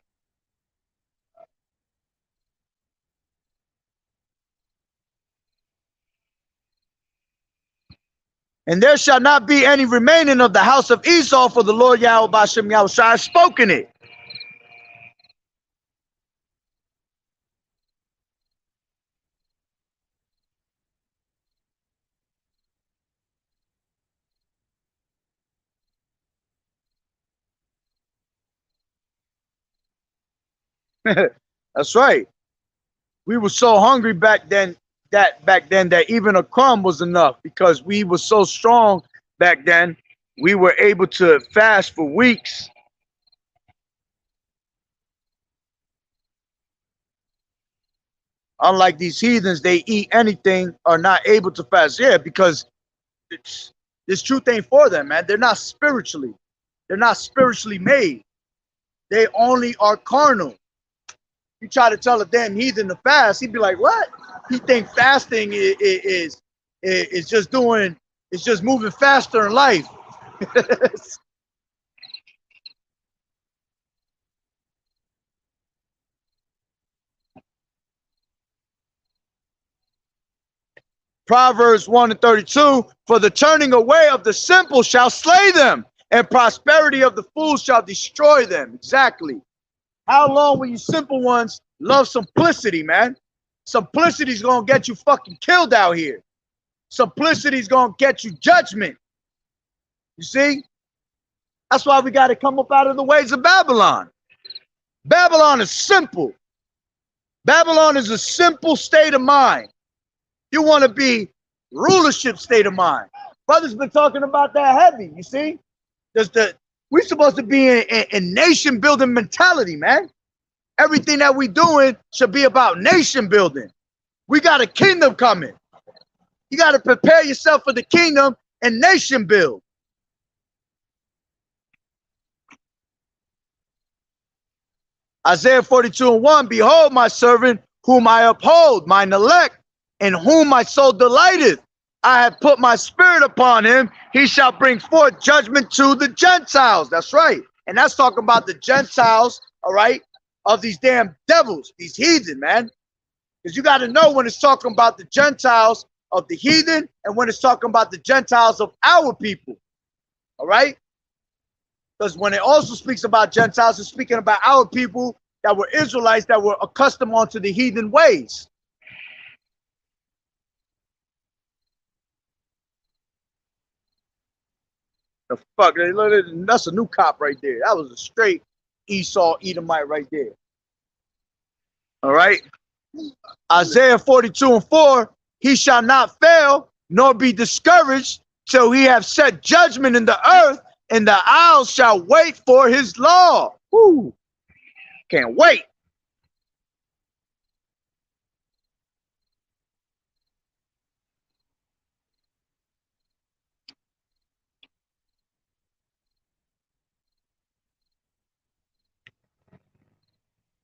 And there shall not be any remaining of the house of Esau, for the Lord YAHAWAH'S has spoken it. That's right. We were so hungry back then that even a crumb was enough, because we were so strong back then. We were able to fast for weeks. Unlike these heathens, they eat anything, are not able to fast. Yeah, because this truth ain't for them, man. They're not spiritually made. They only are carnal. You try to tell a damn heathen to fast, he'd be like, what? He think fasting is just doing, it's just moving faster in life. Proverbs 1 and 32, for the turning away of the simple shall slay them, and prosperity of the fools shall destroy them. Exactly. How long will you simple ones love simplicity, man? Simplicity's gonna get you fucking killed out here. Simplicity's gonna get you judgment. You see? That's why we got to come up out of the ways of Babylon. Babylon is simple. Babylon is a simple state of mind. You want to be rulership state of mind. Brothers been talking about that heavy, you see? We're supposed to be in nation building mentality, man. Everything that we doing should be about nation building. We got a kingdom coming. You got to prepare yourself for the kingdom and nation build. Isaiah 42 and 1, behold my servant whom I uphold, mine elect, in whom my soul delighteth. I have put my spirit upon him. He shall bring forth judgment to the Gentiles. That's right. And that's talking about the Gentiles, all right, of these damn devils, these heathen, man. Because you got to know when it's talking about the Gentiles of the heathen and when it's talking about the Gentiles of our people. All right? Because when it also speaks about Gentiles, it's speaking about our people that were Israelites that were accustomed onto the heathen ways. The fuck, that's a new cop right there. That was a straight Esau Edomite right there. All right. Isaiah 42 and 4, he shall not fail nor be discouraged till he have set judgment in the earth and the isles shall wait for his law. Woo! Can't wait.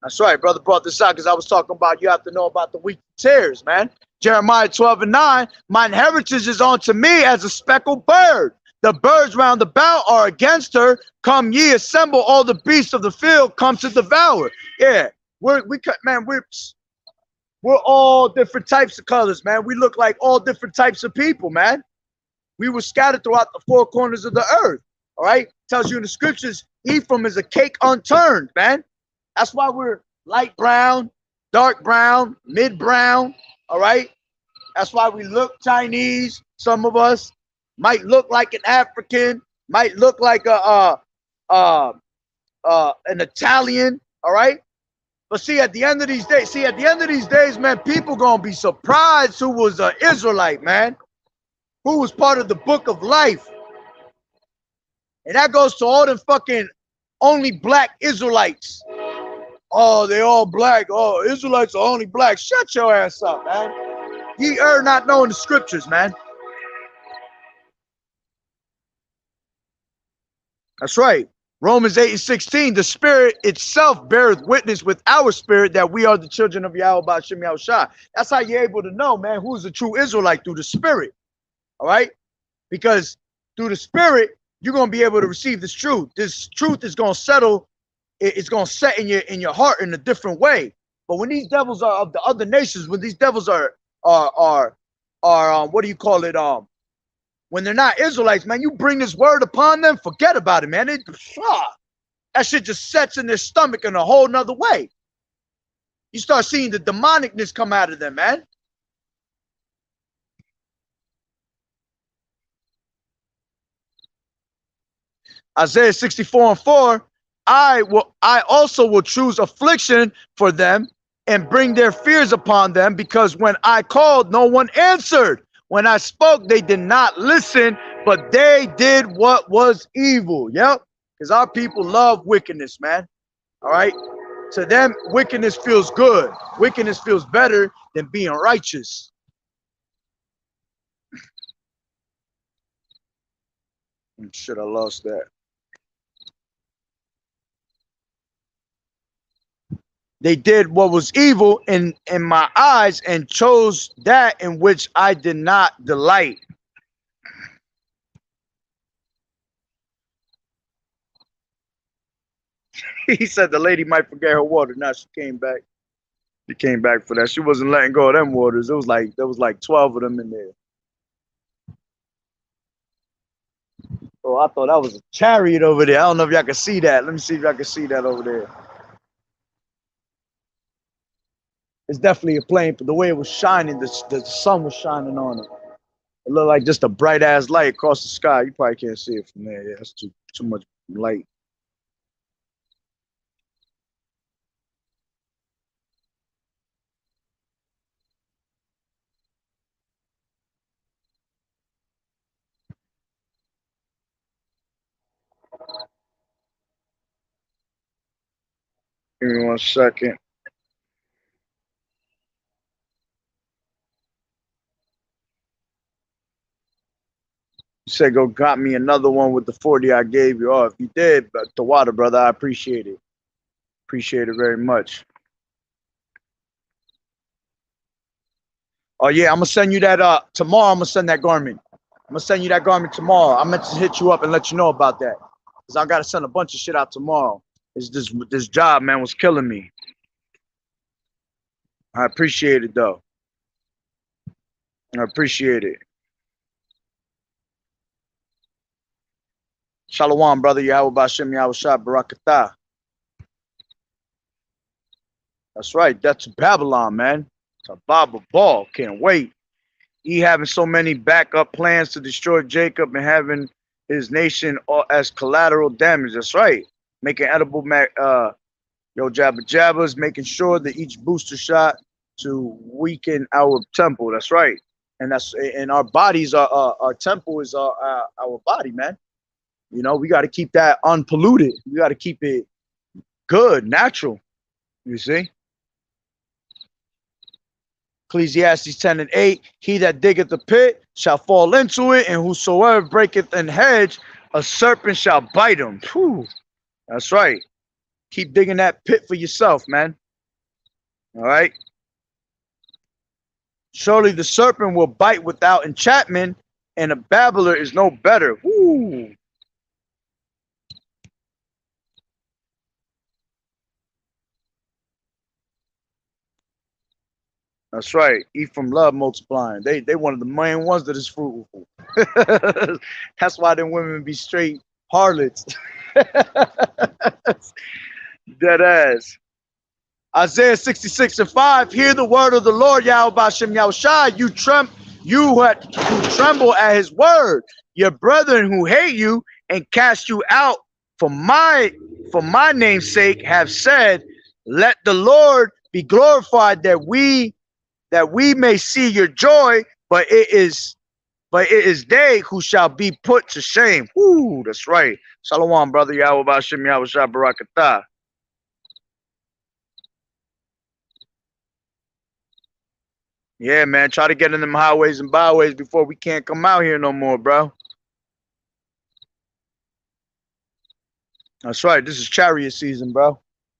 That's right. Brother brought this out because I was talking about you have to know about the wheat and tares, man. Jeremiah 12:9, my inheritance is unto me as a speckled bird. The birds round about are against her. Come ye, assemble all the beasts of the field, come to devour. Yeah, we're all different types of colors, man. We look like all different types of people, man. We were scattered throughout the four corners of the earth. All right, tells you in the scriptures, Ephraim is a cake unturned, man. That's why we're light brown, dark brown, mid brown. All right. That's why we look Chinese. Some of us might look like an African, might look like an Italian. All right. But see, at the end of these days, man, people gonna be surprised who was an Israelite, man, who was part of the book of life. And that goes to all them fucking only black Israelites. Oh, they all black. Oh, Israelites are only black. Shut your ass up, man. Ye are not knowing the scriptures, man. That's right. Romans 8:16, the spirit itself beareth witness with our spirit that we are the children of Yahweh Ba'ashem Yahushua. That's how you're able to know, man, who's a true Israelite, through the spirit. All right? Because through the spirit, you're going to be able to receive this truth. This truth is going to settle. It's going to set in your heart in a different way. But when these devils are of the other nations, when these devils are what do you call it? When they're not Israelites, man, you bring this word upon them, forget about it, man. That shit just sets in their stomach in a whole nother way. You start seeing the demonicness come out of them, man. Isaiah 64:4, I also will choose affliction for them and bring their fears upon them, because when I called, no one answered. When I spoke, they did not listen, but they did what was evil. Yep. Because our people love wickedness, man. All right. To them, wickedness feels good. Wickedness feels better than being righteous. Shit, I lost that. They did what was evil in my eyes and chose that in which I did not delight. He said the lady might forget her water. Now she came back. She came back for that. She wasn't letting go of them waters. There was like 12 of them in there. Oh, I thought that was a chariot over there. I don't know if y'all can see that. Let me see if y'all can see that over there. It's definitely a plane, but the way it was shining, the sun was shining on it. It looked like just a bright ass light across the sky. You probably can't see it from there. Yeah, that's too much light. Give me 1 second. You said go got me another one with the 40 I gave you. Oh, if you did, but the water, brother, I appreciate it. Appreciate it very much. Oh yeah, I'm gonna send you that tomorrow. I'm gonna send that garment. I'm gonna send you that garment tomorrow. I meant to hit you up and let you know about that, because I gotta send a bunch of shit out tomorrow. It's this job, man, was killing me. I appreciate it though. I appreciate it. Shalom, brother. Yahweh Ba'ashem Yahushua Barakatah. That's right. That's Babylon, man. It's a Bible ball. Can't wait. He having so many backup plans to destroy Jacob and having his nation as collateral damage. That's right. Making edible Jabba Jabbas, making sure that each booster shot to weaken our temple. That's right. And our bodies are our temple is our body, man. You know, we got to keep that unpolluted. We got to keep it good, natural. You see? Ecclesiastes 10 and 8, he that diggeth the pit shall fall into it, and whosoever breaketh an hedge, a serpent shall bite him. Whew. That's right. Keep digging that pit for yourself, man. All right. Surely the serpent will bite without enchantment, and a babbler is no better. Woo. That's right. Eat from love multiplying. They one of the main ones that is fruitful. That's why them women be straight harlots. Dead ass. Isaiah 66 and 5. Hear the word of the Lord, Yahweh Hashem Yahushai. You who tremble at his word. Your brethren who hate you and cast you out for my name's sake have said, let the Lord be glorified that we may see your joy, but it is they who shall be put to shame. Whoo, that's right. Shalom, brother. Yahweh Hashem Yahushai Barakatah. Yeah, man. Try to get in them highways and byways before we can't come out here no more, bro. That's right. This is chariot season, bro.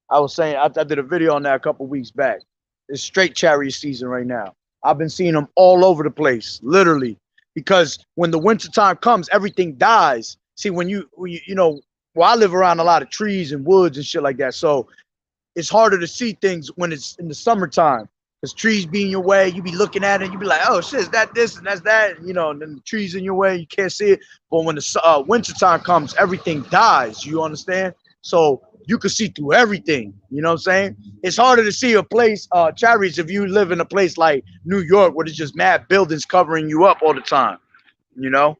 I was saying, I did a video on that a couple weeks back. It's straight chariot season right now. I've been seeing them all over the place, literally. Because when the winter time comes, everything dies. See, when you know, well, I live around a lot of trees and woods and shit like that. So it's harder to see things when it's in the summertime. Because trees be in your way, you be looking at it, you be like, oh shit, is that this and that's that? And, you know, and then the trees in your way, you can't see it. But when the winter time comes, everything dies. You understand? So you can see through everything. You know what I'm saying? It's harder to see a place, chariots, if you live in a place like New York where there's just mad buildings covering you up all the time. You know?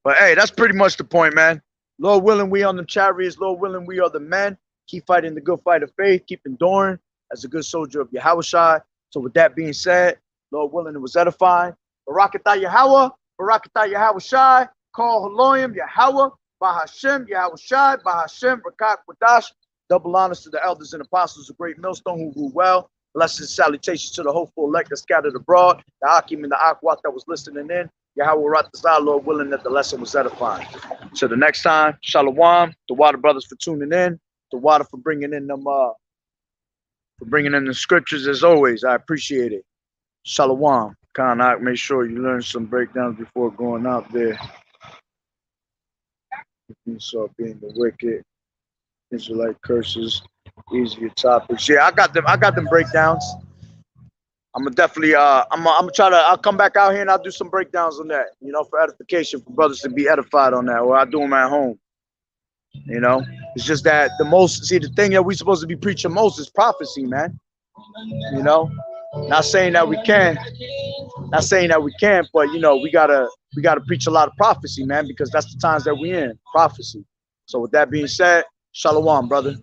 But hey, that's pretty much the point, man. Lord willing, we on the chariots. Lord willing, we are the men. Keep fighting the good fight of faith. Keep enduring as a good soldier of Yahawashi. So with that being said, Lord willing, it was edifying. Barakatah Yahweh, Barakatah Yahawashi, call Haloyim, Yahweh, Bahashem, Yahawashi, Bahashem, Rakat Quadash. Double honors to the elders and apostles of Great Millstone who rule well. Blessings, salutations to the hopeful elect that scattered abroad, the Akim and the Akwat that was listening in. Yahweh Ratazah, Lord willing, that the lesson was edifying. Till the next time, Shalom, the Water Brothers for tuning in, the Water for bringing in them the scriptures as always. I appreciate it. Shalom. Kanak, make sure you learn some breakdowns before going out there. Esau being the wicked, Israelite curses, easier topics. Yeah, I got them breakdowns. I'm gonna definitely I'm gonna try to, I'll come back out here and I'll do some breakdowns on that, you know, for edification, for brothers to be edified on that, or I do them at home. You know, it's just that the thing that we supposed to be preaching most is prophecy, man. You know, not saying that we can't, but you know, we gotta preach a lot of prophecy, man, because that's the times that we in, prophecy. So with that being said, shalom, brother.